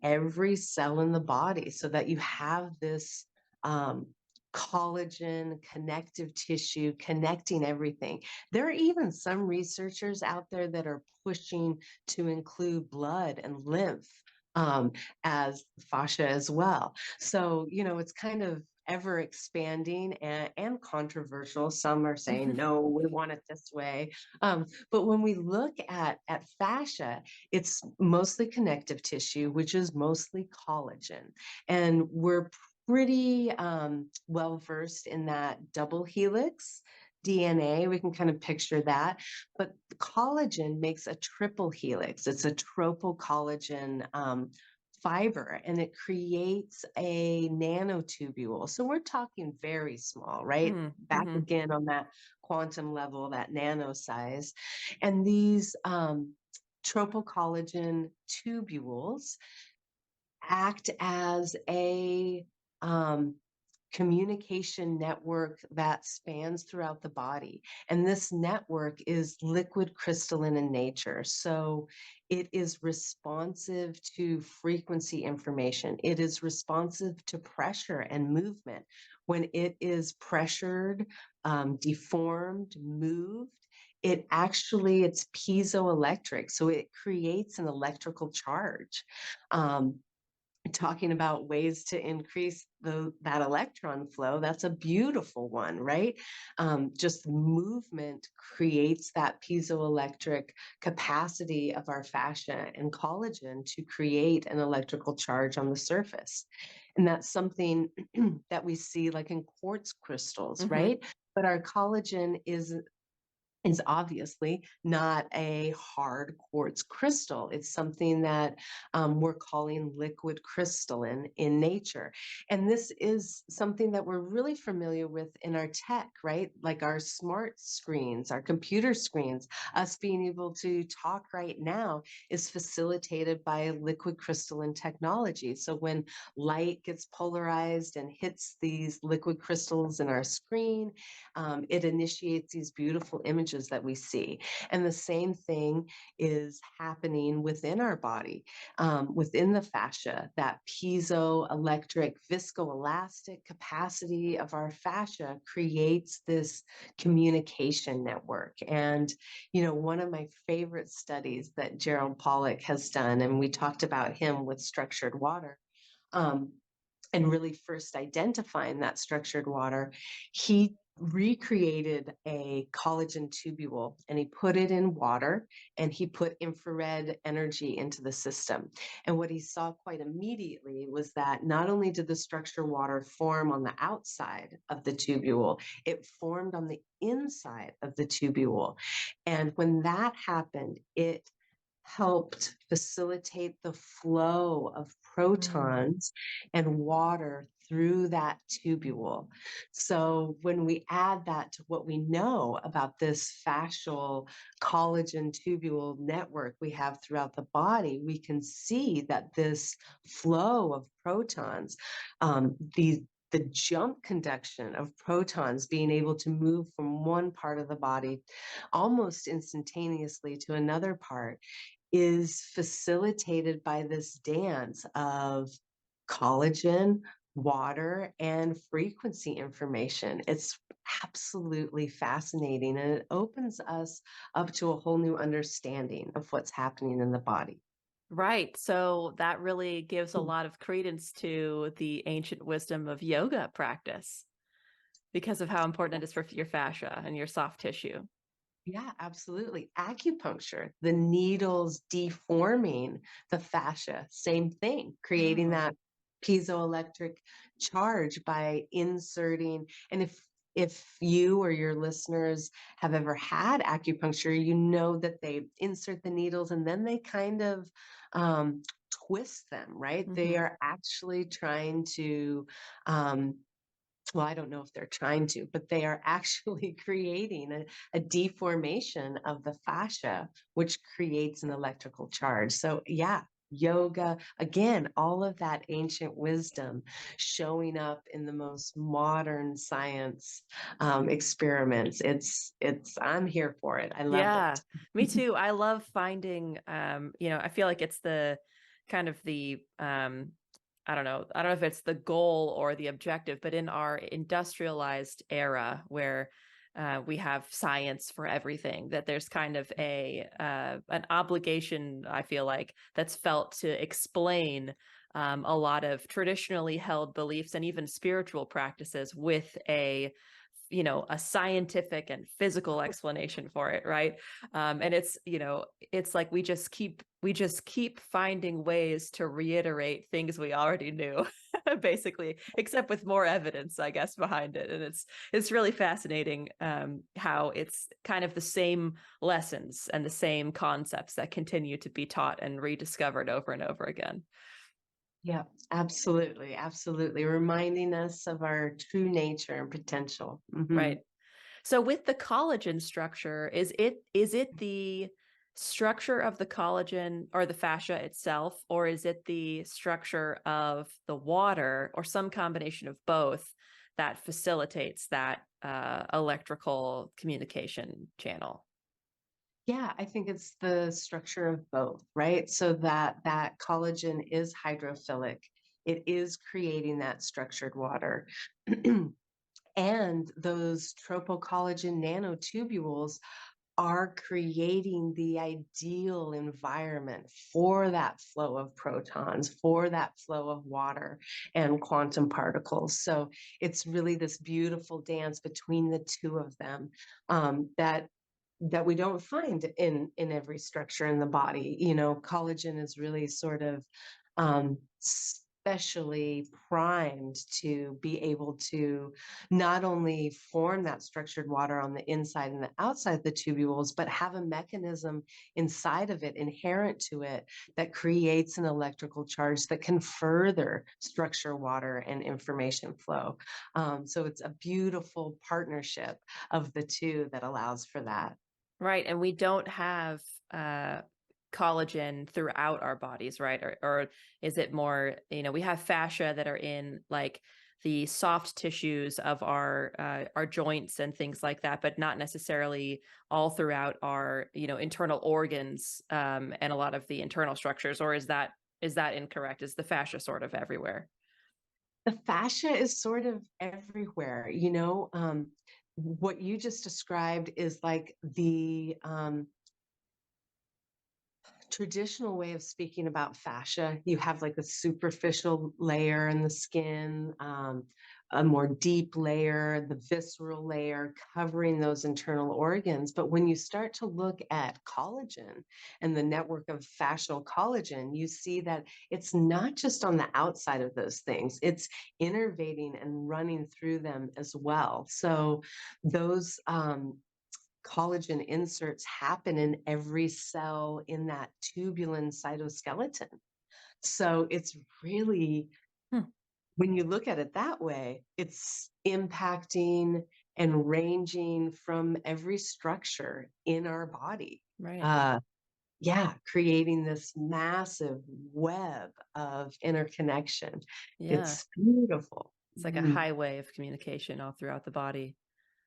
B: every cell in the body, so that you have this um, collagen, connective tissue connecting everything. There are even some researchers out there that are pushing to include blood and lymph um, as fascia as well. So, it's kind of ever expanding and controversial. Some are saying, no, we want it this way. But when we look at fascia, it's mostly connective tissue, which is mostly collagen. And we're pretty well versed in that double helix DNA. We can kind of picture that. But collagen makes a triple helix. It's a tropocollagen fiber, and it creates a nanotubule. So we're talking very small, right? Back
A: Mm-hmm.
B: again on that quantum level, that nano size. And these tropocollagen tubules act as a um, communication network that spans throughout the body. And this network is liquid crystalline in nature. So it is responsive to frequency information. It is responsive to pressure and movement. When it is pressured, deformed, moved, it's piezoelectric. So it creates an electrical charge. Um, Talking about ways to increase that electron flow, that's a beautiful one, right? Just movement creates that piezoelectric capacity of our fascia and collagen to create an electrical charge on the surface. And that's something that we see like in quartz crystals,
A: Mm-hmm.
B: right? But our collagen is obviously not a hard quartz crystal. It's something that we're calling liquid crystalline in nature. And this is something that we're really familiar with in our tech, right? Like our smart screens, our computer screens, us being able to talk right now is facilitated by liquid crystalline technology. So when light gets polarized and hits these liquid crystals in our screen, it initiates these beautiful images images that we see. And the same thing is happening within our body, within the fascia. That piezoelectric viscoelastic capacity of our fascia creates this communication network. And, one of my favorite studies that Gerald Pollack has done, and we talked about him with structured water, um, and really first identifying that structured water, he recreated a collagen tubule and he put it in water and he put infrared energy into the system. And what he saw quite immediately was that not only did the structured water form on the outside of the tubule, it formed on the inside of the tubule. And when that happened, it helped facilitate the flow of protons and water through that tubule. So when we add that to what we know about this fascial collagen tubule network we have throughout the body, we can see that this flow of protons, the jump conduction of protons being able to move from one part of the body almost instantaneously to another part, is facilitated by this dance of collagen, water, and frequency information. It's absolutely fascinating, and it opens us up to a whole new understanding of what's happening in the body.
A: Right. So that really gives a lot of credence to the ancient wisdom of yoga practice because of how important it is for your fascia and your soft tissue.
B: Yeah, absolutely. Acupuncture, the needles deforming the fascia, same thing, creating
A: Oh.
B: that piezoelectric charge by inserting. And if you or your listeners have ever had acupuncture, you know that they insert the needles and then they kind of um, twist them, right? They
A: Hmm.
B: are actually trying to well, I don't know if they're trying to, but they are actually creating a deformation of the fascia, which creates an electrical charge. So, yeah, yoga, again, all of that ancient wisdom showing up in the most modern science experiments. I'm here for it. I love
A: Yeah,
B: it.
A: me too. I love finding, I feel like it's the kind of the, I don't know if it's the goal or the objective, but in our industrialized era where we have science for everything, that there's kind of an obligation, I feel like, that's felt to explain a lot of traditionally held beliefs and even spiritual practices with a scientific and physical explanation for it, right? And it's like we just keep finding ways to reiterate things we already knew, basically, except with more evidence, I guess, behind it. And it's really fascinating how it's kind of the same lessons and the same concepts that continue to be taught and rediscovered over and over again.
B: Yeah, absolutely. Absolutely. Reminding us of our true nature and potential.
A: Right. So with the collagen structure, is it the structure of the collagen or the fascia itself, or is it the structure of the water or some combination of both that facilitates that electrical communication channel?
B: Yeah, I think it's the structure of both, right? So that collagen is hydrophilic. It is creating that structured water. And those tropocollagen nanotubules are creating the ideal environment for that flow of protons, for that flow of water and quantum particles. So it's really this beautiful dance between the two of them, that we don't find in every structure in the body. Collagen is really sort of specially primed to be able to not only form that structured water on the inside and the outside of the tubules, but have a mechanism inside of it, inherent to it, that creates an electrical charge that can further structure water and information flow. So it's a beautiful partnership of the two that allows for that.
A: Right. And we don't have uh, collagen throughout our bodies, right? Or is it more, we have fascia that are in like the soft tissues of our joints and things like that, but not necessarily all throughout our, internal organs, and a lot of the internal structures? Or is that incorrect? Is the fascia sort of everywhere?
B: The fascia is sort of everywhere, what you just described is like the traditional way of speaking about fascia. You have like a superficial layer in the skin, a more deep layer, the visceral layer covering those internal organs. But when you start to look at collagen and the network of fascial collagen, you see that it's not just on the outside of those things, it's innervating and running through them as well. So those collagen inserts happen in every cell in that tubulin cytoskeleton. So it's really,
A: Hmm.
B: when you look at it that way, it's impacting and ranging from every structure in our body.
A: Right.
B: Uh, yeah, creating this massive web of interconnection.
A: Yeah.
B: It's beautiful.
A: It's like a
B: Mhm.
A: highway of communication all throughout the body.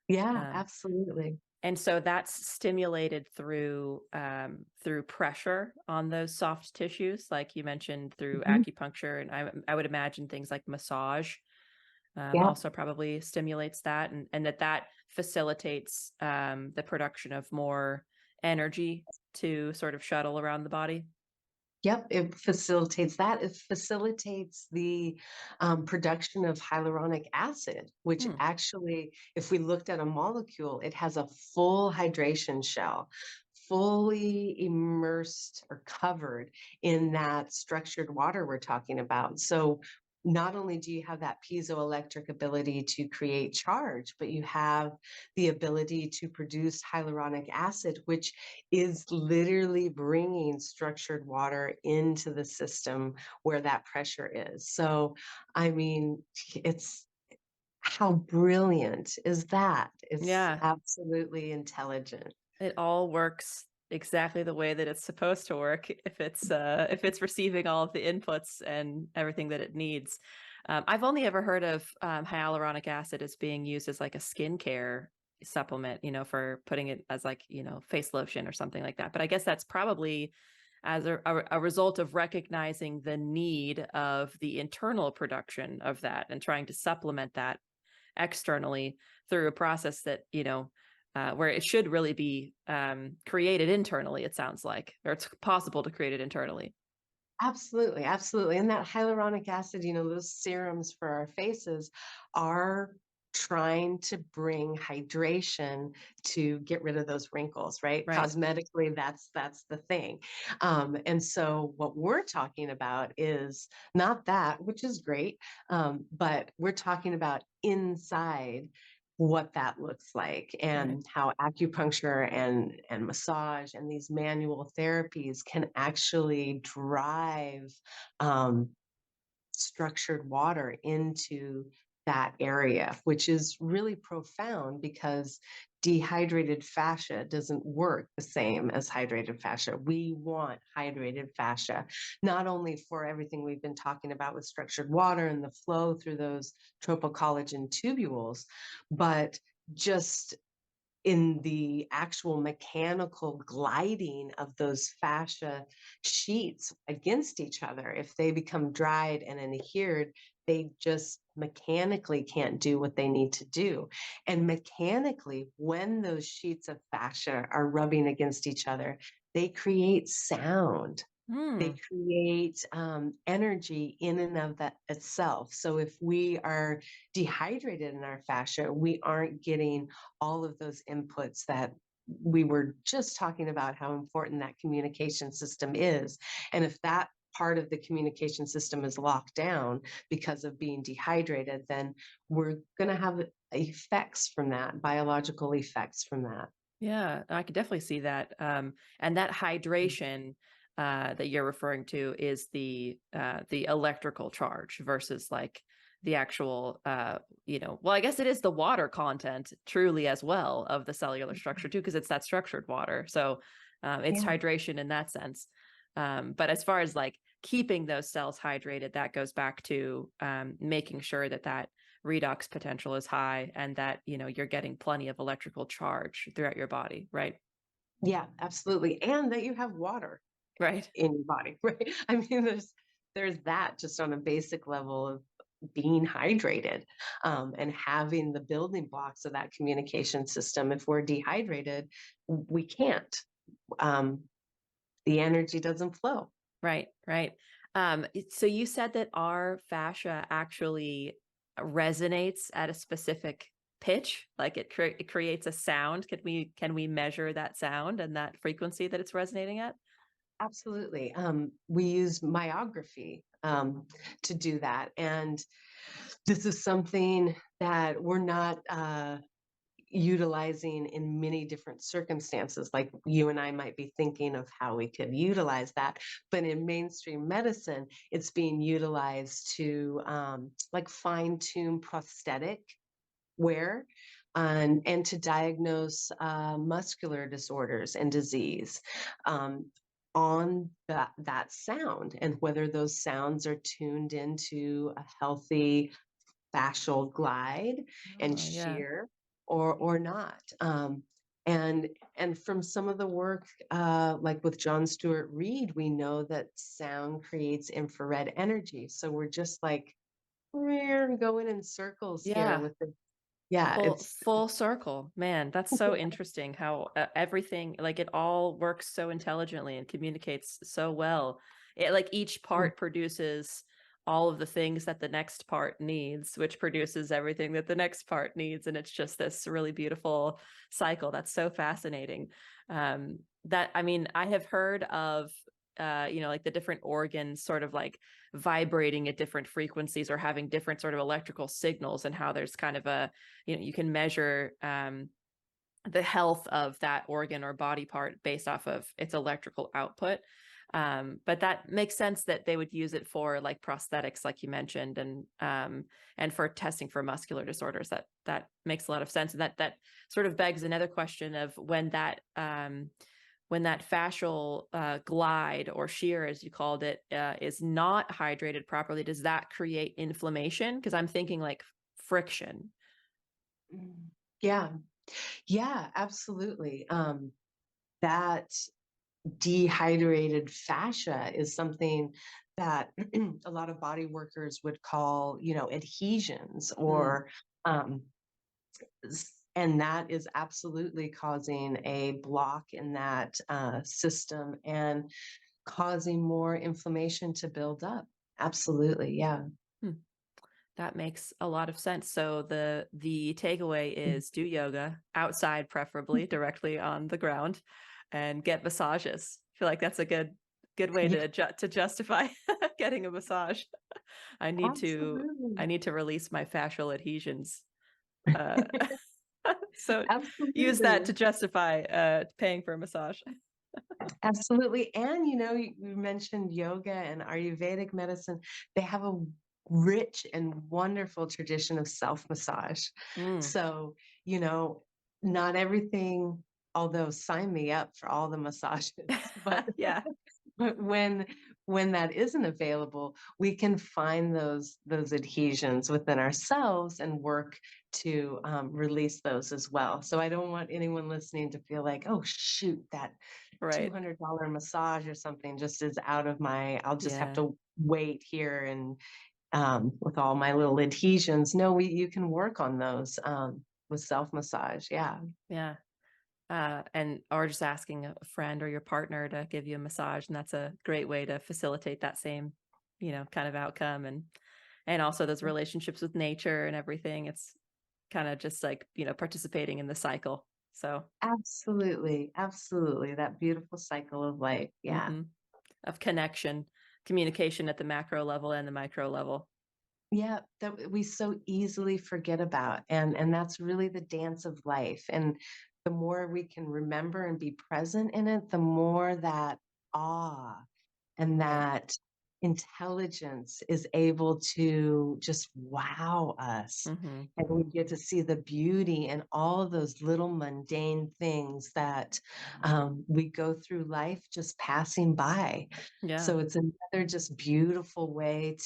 B: Yeah,
A: Um,
B: absolutely.
A: and so that's stimulated through pressure on those soft tissues, like you mentioned, through
B: Mhm.
A: acupuncture, and I would imagine things like massage
B: Yeah.
A: also probably stimulates that, and that facilitates the production of more energy to sort of shuttle around the body.
B: Yep, it facilitates that. It facilitates the production of hyaluronic acid, which
A: Hmm.
B: actually, if we looked at a molecule, it has a full hydration shell, fully immersed or covered in that structured water we're talking about. So not only do you have that piezoelectric ability to create charge, but you have the ability to produce hyaluronic acid, which is literally bringing structured water into the system where that pressure is. So, I mean, it's how brilliant is that? It's
A: Yeah,
B: absolutely intelligent.
A: it all works exactly the way that it's supposed to work if it's receiving all of the inputs and everything that it needs. I've only ever heard of hyaluronic acid as being used as like a skincare supplement, for putting it as like, face lotion or something like that. But I guess that's probably as a result of recognizing the need of the internal production of that and trying to supplement that externally through a process that, where it should really be created internally, it sounds like, or it's possible to create it internally.
B: Absolutely, absolutely. And that hyaluronic acid, those serums for our faces are trying to bring hydration to get rid of those wrinkles, right?
A: Right.
B: Cosmetically, that's the thing. And so what we're talking about is not that, which is great, but we're talking about inside what that looks like
A: Right.
B: and how acupuncture and massage and these manual therapies can actually drive um, structured water into that area, which is really profound because dehydrated fascia doesn't work the same as hydrated fascia. We want hydrated fascia, not only for everything we've been talking about with structured water and the flow through those tropocollagen tubules, but just in the actual mechanical gliding of those fascia sheets against each other. If they become dried and adhered, they just mechanically can't do what they need to do. And mechanically, when those sheets of fascia are rubbing against each other, they create sound. They
A: Hmm.
B: create energy in and of that itself. So if we are dehydrated in our fascia, we aren't getting all of those inputs that we were just talking about how important that communication system is. And if that part of the communication system is locked down because of being dehydrated, then we're going to have effects from that, biological effects from that.
A: Yeah, I could definitely see that. And that hydration that you're referring to is the electrical charge versus like the actual, well, I guess it is the water content truly as well of the cellular structure too, because it's that structured water. So it's
B: Yeah.
A: hydration in that sense. But as far as like keeping those cells hydrated, that goes back to making sure that redox potential is high and that, you're getting plenty of electrical charge throughout your body, right?
B: Yeah, absolutely. And that you have water
A: Right.
B: in your body, right? I mean, there's that just on a basic level of being hydrated, and having the building blocks of that communication system. If we're dehydrated, we can't. Um, the energy doesn't flow.
A: Right, right. So you said that our fascia actually resonates at a specific pitch, like it creates a sound. Can we measure that sound and that frequency that it's resonating at?
B: Absolutely. We use myography to do that. And this is something that we're not utilizing in many different circumstances. Like you and I might be thinking of how we could utilize that. But in mainstream medicine, it's being utilized to like fine tune prosthetic wear, and to diagnose muscular disorders and disease, on that sound, and whether those sounds are tuned into a healthy fascial glide and
A: Oh, yeah.
B: shear, or not. And from some of the work, like with John Stewart Reed, we know that sound creates infrared energy. So we're just like, we're going in circles here
A: Yeah.
B: with the, yeah, it's
A: Full circle. Man, that's so interesting how everything, like it all works so intelligently and communicates so well. It like each part produces all of the things that the next part needs, which produces everything that the next part needs. And it's just this really beautiful cycle. That's so fascinating. That I mean, I have heard of like the different organs sort of like vibrating at different frequencies or having different sort of electrical signals, and how there's kind of a you can measure the health of that organ or body part based off of its electrical output. But that makes sense that they would use it for like prosthetics, like you mentioned, and for testing for muscular disorders. That makes a lot of sense, and that sort of begs another question of when that fascial glide or shear, as you called it, is not hydrated properly. Does that create inflammation? Because I'm thinking like friction.
B: yeah, yeah, absolutely. That dehydrated fascia is something that a lot of body workers would call, adhesions,
A: Mm,
B: or um, and that is absolutely causing a block in that system and causing more inflammation to build up. Absolutely, yeah.
A: hmm. That makes a lot of sense. So the takeaway is do yoga outside, preferably directly on the ground, and get massages. I feel like that's a good way
B: Yeah,
A: to justify getting a massage. I need to
B: absolutely.
A: I need to release my fascial adhesions. Uh, so use that
B: Absolutely.
A: to justify paying for a massage.
B: Absolutely. And you mentioned yoga and Ayurvedic medicine. They have a rich and wonderful tradition of self-massage.
A: Mm.
B: So, you know, not everything, although sign me up for all the massages, but
A: Yeah,
B: but when that isn't available, we can find those adhesions within ourselves and work to release those as well. So I don't want anyone listening to feel like, oh shoot, that
A: right.
B: $200 massage or something just is out of my. I'll just have
A: Yeah,
B: to wait here and with all my little adhesions. No, you can work on those with self massage. Yeah.
A: yeah. And or just asking a friend or your partner to give you a massage, and that's a great way to facilitate that same kind of outcome. And also those relationships with nature and everything, it's kind of just like participating in the cycle. So
B: Absolutely, absolutely. That beautiful cycle of life. Yeah.
A: mhm, of connection, communication at the macro level and the micro level.
B: Yeah, that we so easily forget about. And that's really the dance of life. And the more we can remember and be present in it, the more that awe and
A: Right.
B: that intelligence is able to just wow us.
A: Hmm.
B: And we get to see the beauty in all of those little mundane things that we go through life just passing by.
A: Yeah.
B: So it's another just beautiful way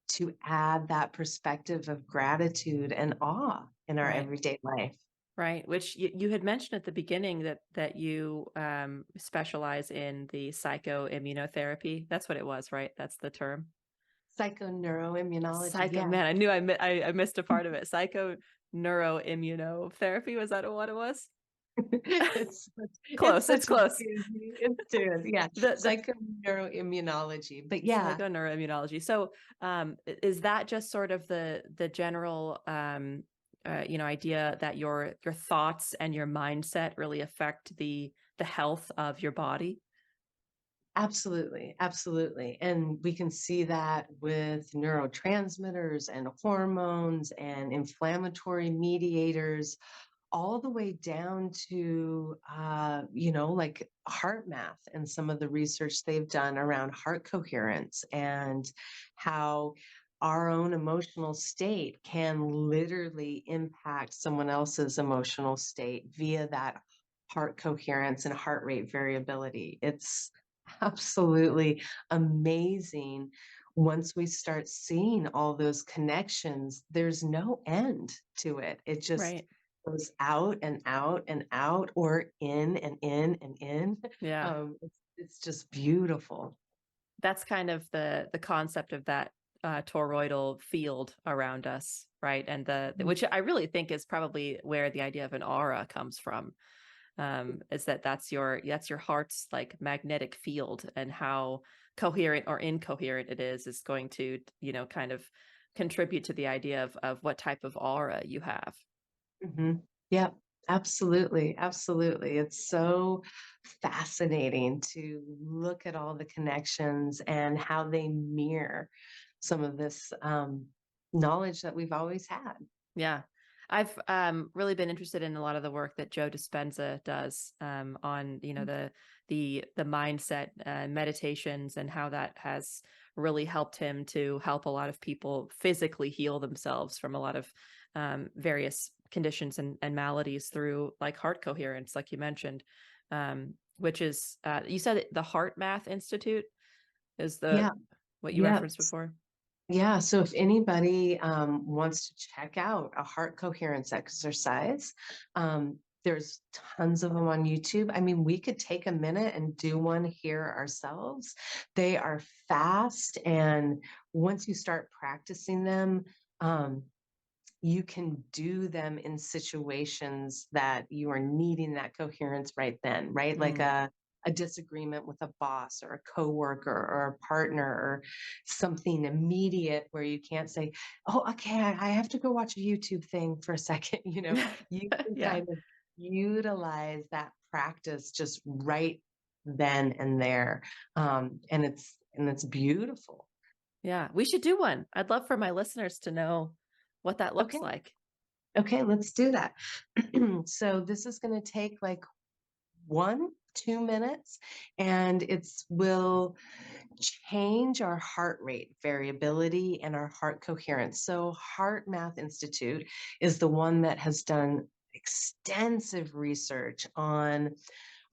B: to add that perspective of gratitude and awe in our
A: Right.
B: everyday life.
A: Right. Which you had mentioned at the beginning that you specialize in the psychoimmunotherapy. That's what it was, right? That's the term.
B: Psychoneuroimmunology,
A: Psycho,
B: yeah.
A: man, I knew I missed a part of it. Psycho neuroimmunotherapy, was that what it was?
B: It's
A: Close. It's
B: such a
A: close.
B: busy, it's good, yeah.
A: The
B: Psychoneuroimmunology, but yeah,
A: psychoneuroimmunology. So, is that just sort of the general idea that your thoughts and your mindset really affect the health of your body?
B: absolutely, absolutely. And we can see that with neurotransmitters and hormones and inflammatory mediators, all the way down to, like heart math and some of the research they've done around heart coherence and how our own emotional state can literally impact someone else's emotional state via that heart coherence and heart rate variability. It's absolutely amazing. Once we start seeing all those connections, there's no end to it. It just
A: Right.
B: goes out and out and out, or in and in and in.
A: Yeah.
B: It's just beautiful.
A: That's kind of the concept of that toroidal field around us, right? And
B: Mhm.
A: which I really think is probably where the idea of an aura comes from. Is that's your heart's like magnetic field, and how coherent or incoherent it is going to, kind of contribute to the idea of what type of aura you have.
B: Mhm. Yep, absolutely, absolutely. It's so fascinating to look at all the connections and how they mirror some of this knowledge that we've always had.
A: Yeah. I've really been interested in a lot of the work that Joe Dispenza does on, the mindset meditations, and how that has really helped him to help a lot of people physically heal themselves from a lot of various conditions and maladies through like heart coherence, like you mentioned, which is you said the Heart Math Institute is the
B: Yeah,
A: what you
B: yeah.
A: referenced before.
B: Yeah, so if anybody wants to check out a heart coherence exercise, there's tons of them on YouTube. I mean, we could take a minute and do one here ourselves. They are fast, and once you start practicing them, um, you can do them in situations that you are needing that coherence right then, right? Like
A: Mm.
B: a disagreement with a boss or a coworker or a partner or something immediate where you can't say, oh, okay, I have to go watch a YouTube thing for a second. You can
A: Yeah.
B: kind of utilize that practice just right then and there. And it's beautiful.
A: Yeah, we should do one. I'd love for my listeners to know what that
B: Okay.
A: looks like.
B: Okay, let's do that. So this is going to take like 2 minutes, and it's will change our heart rate variability and our heart coherence. So Heart Math Institute is the one that has done extensive research on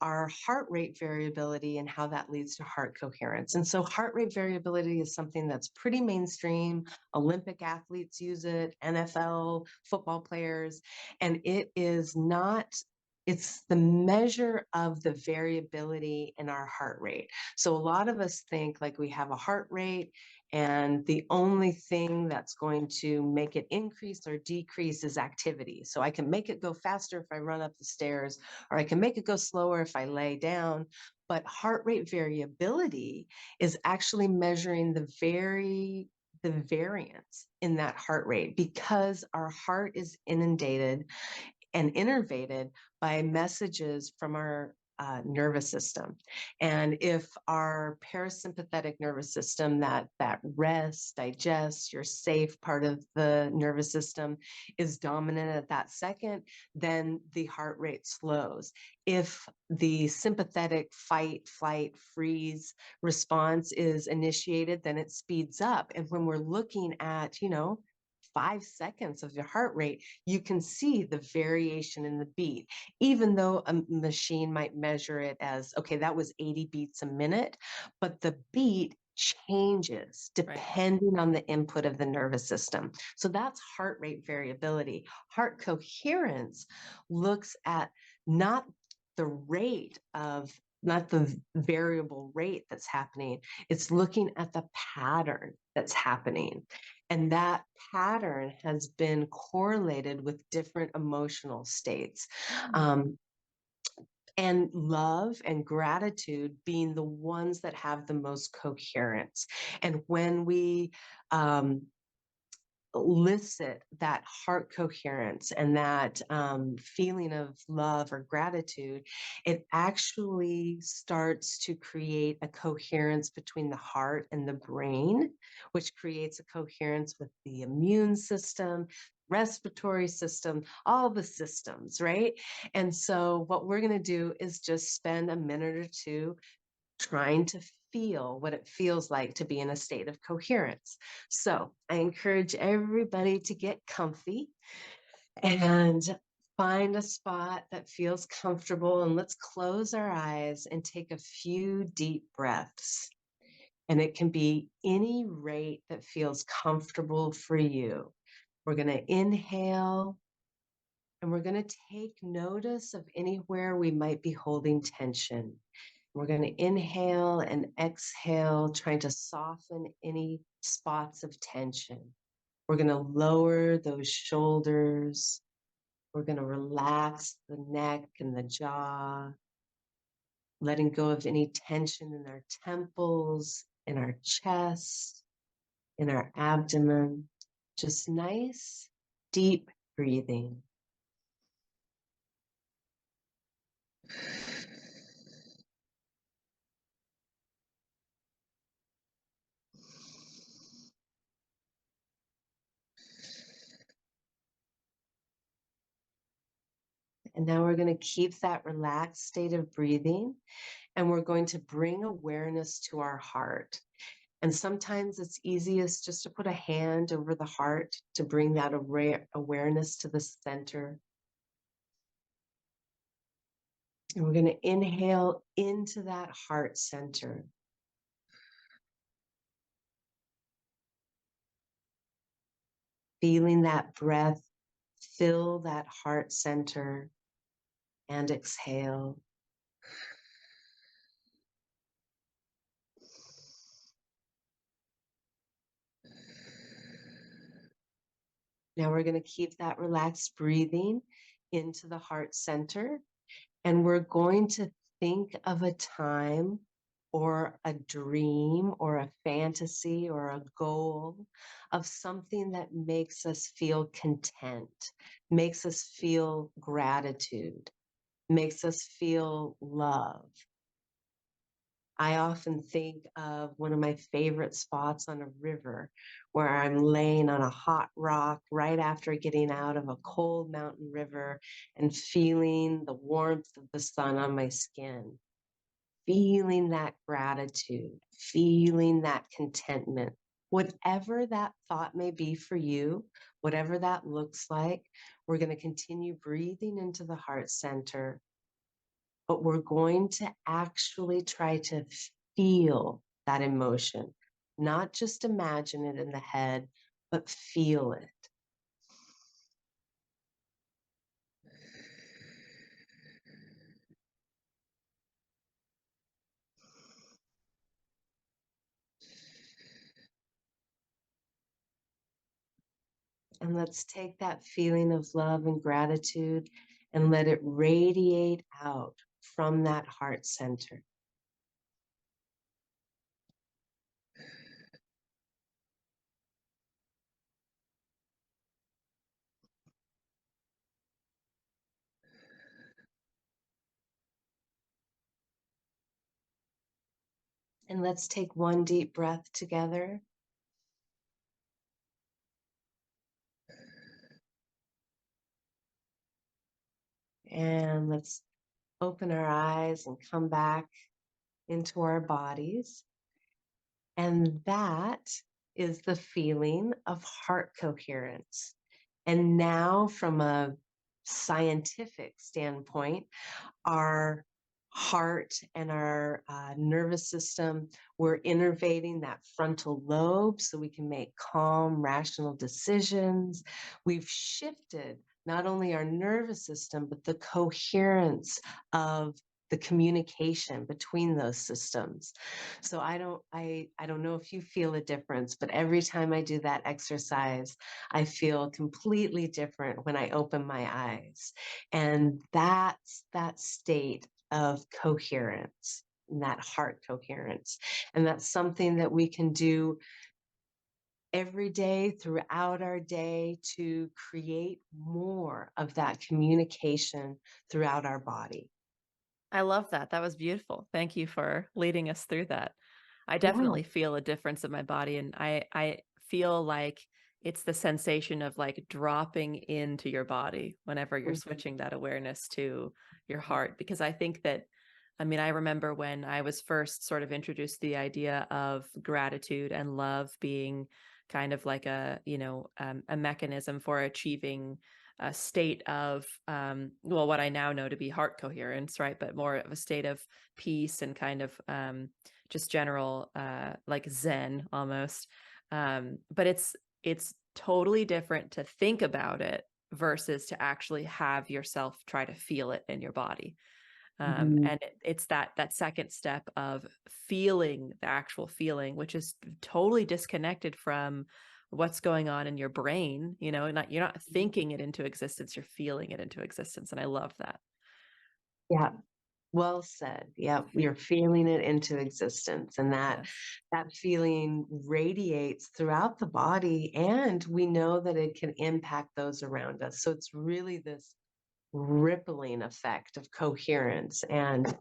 B: our heart rate variability and how that leads to heart coherence. And so heart rate variability is something that's pretty mainstream. Olympic athletes use it, NFL, football players, and it is not it's the measure of the variability in our heart rate. So a lot of us think like we have a heart rate, and the only thing that's going to make it increase or decrease is activity. So I can make it go faster if I run up the stairs, or I can make it go slower if I lay down. But heart rate variability is actually measuring the variance in that heart rate, because our heart is inundated and innervated by messages from our nervous system. And if our parasympathetic nervous system, that rest, digest, you're safe part of the nervous system, is dominant at that second, then the heart rate slows. If the sympathetic fight, flight, freeze response is initiated, then it speeds up. And when we're looking at, 5 seconds of your heart rate, you can see the variation in the beat, even though a machine might measure it as, okay, that was 80 beats a minute, but the beat changes depending on the input of the nervous system. So that's heart rate variability. Heart coherence looks at not the rate of, not the variable rate that's happening, it's looking at the pattern that's happening. And that pattern has been correlated with different emotional states. And love and gratitude being the ones that have the most coherence. And when we elicit that heart coherence and that feeling of love or gratitude, it actually starts to create a coherence between the heart and the brain, which creates a coherence with the immune system, respiratory system, all the systems, right? And so what we're going to do is just spend a minute or two trying to feel what it feels like to be in a state of coherence. So I encourage everybody to get comfy and find a spot that feels comfortable, and let's close our eyes and take a few deep breaths. And it can be any rate that feels comfortable for you. We're going to inhale, and we're going to take notice of anywhere we might be holding tension. We're going to inhale and exhale, trying to soften any spots of tension. We're going to lower those shoulders. We're going to relax the neck and the jaw, letting go of any tension in our temples, in our chest, in our abdomen. Just nice, deep breathing. And now we're going to keep that relaxed state of breathing, and we're going to bring awareness to our heart. And sometimes it's easiest just to put a hand over the heart to bring that awareness to the center. And we're going to inhale into that heart center. Feeling that breath fill that heart center, and exhale. Now we're going to keep that relaxed breathing into the heart center, and we're going to think of a time or a dream or a fantasy or a goal of something that makes us feel content, makes us feel gratitude, makes us feel love. I often think of one of my favorite spots on a river where I'm laying on a hot rock right after getting out of a cold mountain river and feeling the warmth of the sun on my skin, feeling that gratitude, feeling that contentment. Whatever that thought may be for you, whatever that looks like, we're going to continue breathing into the heart center, but we're going to actually try to feel that emotion, not just imagine it in the head, but feel it. And let's take that feeling of love and gratitude and let it radiate out from that heart center. And let's take one deep breath together. And let's open our eyes and come back into our bodies. And that is the feeling of heart coherence. And now, from a scientific standpoint, our heart and our nervous system. We're innervating that frontal lobe so we can make calm, rational decisions. We've shifted not only our nervous system, but the coherence of the communication between those systems. So I don't know if you feel a difference, but every time I do that exercise, I feel completely different when I open my eyes. And that's that state of coherence, and that heart coherence. And that's something that we can do every day throughout our day to create more of that communication throughout our body.
A: I love that. That was beautiful. Thank you for leading us through that. I
B: Yeah.
A: definitely feel a difference in my body, and I feel like it's the sensation of like dropping into your body whenever you're
B: Mhm.
A: switching that awareness to your heart. Because I think that, I mean, I remember when I was first sort of introduced to the idea of gratitude and love being kind of like a mechanism for achieving a state of well, what I now know to be heart coherence, right? But more of a state of peace and kind of just general like zen almost. But it's totally different to think about it versus to actually have yourself try to feel it in your body.
B: Mhm.
A: And it's that second step of feeling the actual feeling, which is totally disconnected from what's going on in your brain. You know, not you're not thinking it into existence, you're feeling it into existence, and I love that.
B: Yeah. Well said. Yeah, you're feeling it into existence, and
A: Yes.
B: that feeling radiates throughout the body, and we know that it can impact those around us. So it's really this rippling effect of coherence, and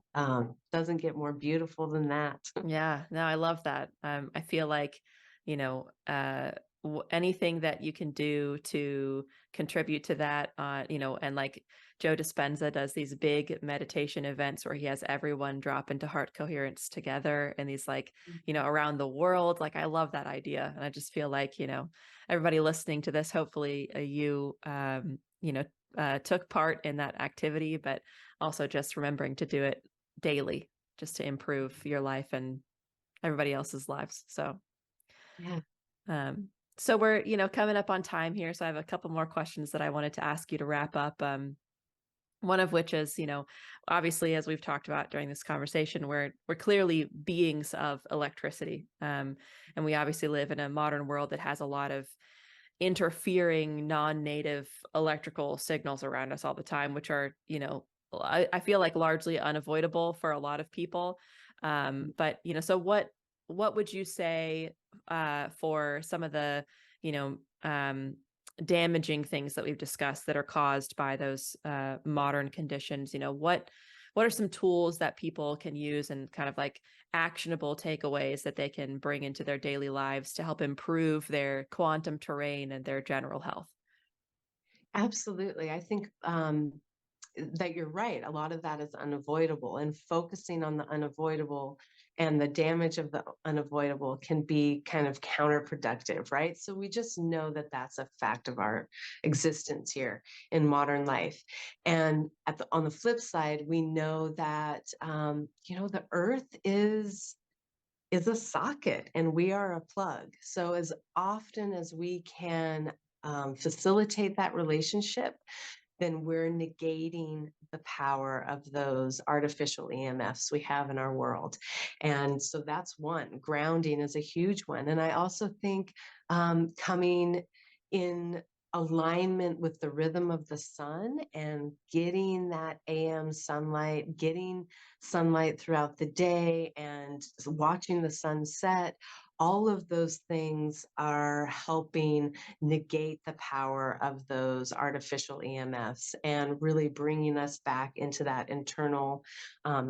B: doesn't get more beautiful than that.
A: Yeah, no, I love that. I feel like, you know, anything that you can do to contribute to that, and like Joe Dispenza does these big meditation events where he has everyone drop into heart coherence together and these like, around the world. Like, I love that idea. And I just feel like, everybody listening to this, hopefully took part in that activity, but also just remembering to do it daily just to improve your life and everybody else's lives.
B: Yeah.
A: Um, so we're, coming up on time here. So I have a couple more questions that I wanted to ask you to wrap up. One of which is, obviously, as we've talked about during this conversation, we're clearly beings of electricity, and we obviously live in a modern world that has a lot of interfering non-native electrical signals around us all the time, which are, I feel like largely unavoidable for a lot of people. But so what would you say for some of the, you know, um, damaging things that we've discussed that are caused by those modern conditions? What are some tools that people can use and kind of like actionable takeaways that they can bring into their daily lives to help improve their quantum terrain and their general health?
B: Absolutely. I think that you're right. A lot of that is unavoidable, and focusing on the unavoidable and the damage of the unavoidable can be kind of counterproductive, right? So we just know that that's a fact of our existence here in modern life. And on the flip side, we know that the Earth is a socket and we are a plug. So as often as we can facilitate that relationship, then we're negating the power of those artificial EMFs we have in our world. And so that's one. Grounding is a huge one. And I also think coming in alignment with the rhythm of the sun and getting that AM sunlight, getting sunlight throughout the day and watching the sunset, all of those things are helping negate the power of those artificial EMFs and really bringing us back into that internal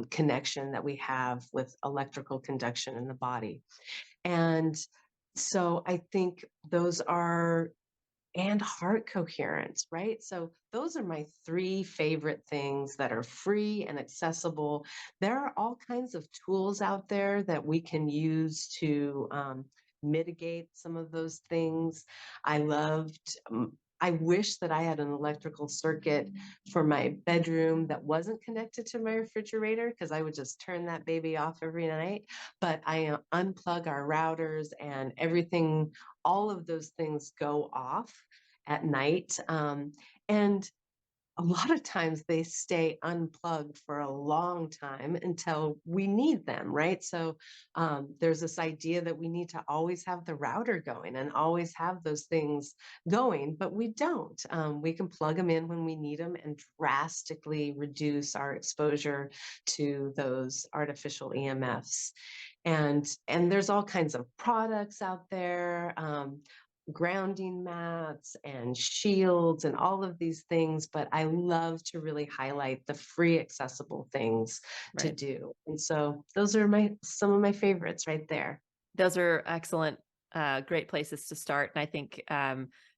B: connection that we have with electrical conduction in the body. And so I think those are, and heart coherence, right? So those are my three favorite things that are free and accessible. There are all kinds of tools out there that we can use to mitigate some of those things. I loved I wish that I had an electrical circuit for my bedroom that wasn't connected to my refrigerator, because I would just turn that baby off every night. But I unplug our routers and everything, all of those things go off at night. And a lot of times they stay unplugged for a long time until we need them, right? So there's this idea that we need to always have the router going and always have those things going, but we don't. We can plug them in when we need them and drastically reduce our exposure to those artificial EMFs. And there's all kinds of products out there. Grounding mats and shields and all of these things, but I love to really highlight the free accessible things to
A: Right.
B: do. And so those are some of my favorites right there.
A: Those are excellent, great places to start. And I think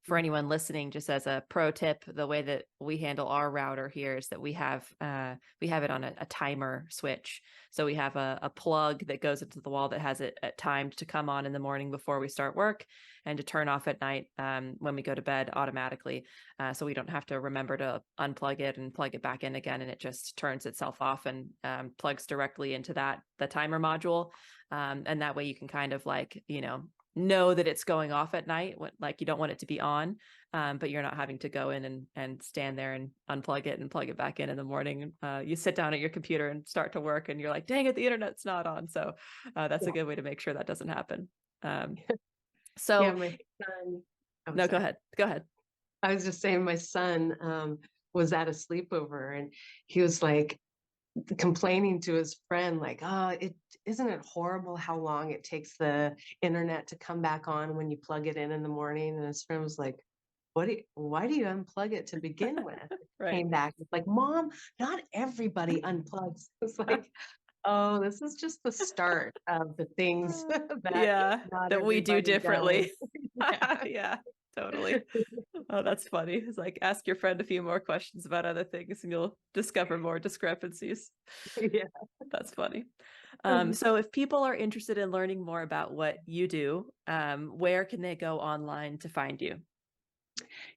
A: for anyone listening, just as a pro tip, the way that we handle our router here is that we have it on a timer switch. So we have a plug that goes into the wall that has it timed to come on in the morning before we start work, and to turn off at night when we go to bed automatically. So we don't have to remember to unplug it and plug it back in again, and it just turns itself off and plugs directly into the timer module. And that way you can kind of like, know that it's going off at night, like you don't want it to be on, but you're not having to go in and stand there and unplug it and plug it back in the morning. You sit down at your computer and start to work and you're like, dang it, the internet's not on. So that's a good way to make sure that doesn't happen.
B: Yeah,
A: So
B: my son.
A: no,
B: Sorry.
A: Go ahead.
B: I was just saying, my son was at a sleepover and he was like complaining to his friend, like, "Oh, isn't it horrible how long it takes the internet to come back on when you plug it in the morning?" And his friend was like, why do you unplug it to begin with?
A: Right.
B: Came back, it's like, "Mom, not everybody unplugs." It's like, oh, this is just the start of the things that
A: Yeah,
B: not
A: that we do
B: everybody does.
A: differently. Yeah, totally. Oh, that's funny. It's like, ask your friend a few more questions about other things and you'll discover more discrepancies.
B: Yeah.
A: That's funny. So if people are interested in learning more about what you do, where can they go online to find you?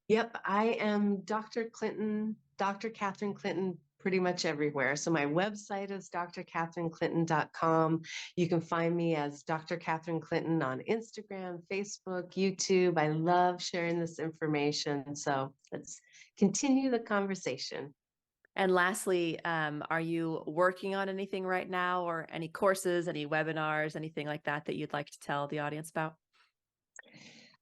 B: Yep, I am Dr. Clinton, Dr. Catherine Clinton, pretty much everywhere. So my website is drcatherineclinton.com. You can find me as Dr. Catherine Clinton on Instagram, Facebook, YouTube. I love sharing this information. So let's continue the conversation.
A: And lastly, are you working on anything right now, or any courses, any webinars, anything like that that you'd like to tell the audience about?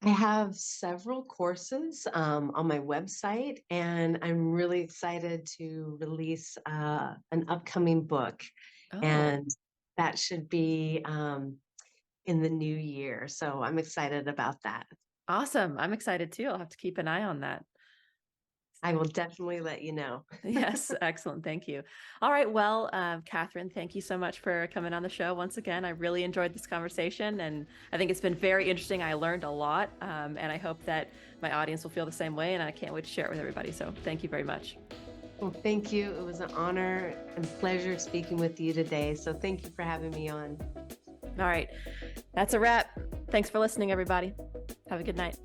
B: I have several courses on my website, and I'm really excited to release an upcoming book,
A: Oh,
B: and that should be in the new year. So I'm excited about that.
A: awesome. I'm excited too. I'll have to keep an eye on that.
B: I will definitely let you know.
A: Yes, excellent. Thank you. All right. Well, Catherine, thank you so much for coming on the show once again. I really enjoyed this conversation, and I think it's been very interesting. I learned a lot, and I hope that my audience will feel the same way, and I can't wait to share it with everybody. So thank you very much.
B: Well, thank you. It was an honor and pleasure speaking with you today. So thank you for having me on.
A: All right. That's a wrap. Thanks for listening, everybody. Have a good night.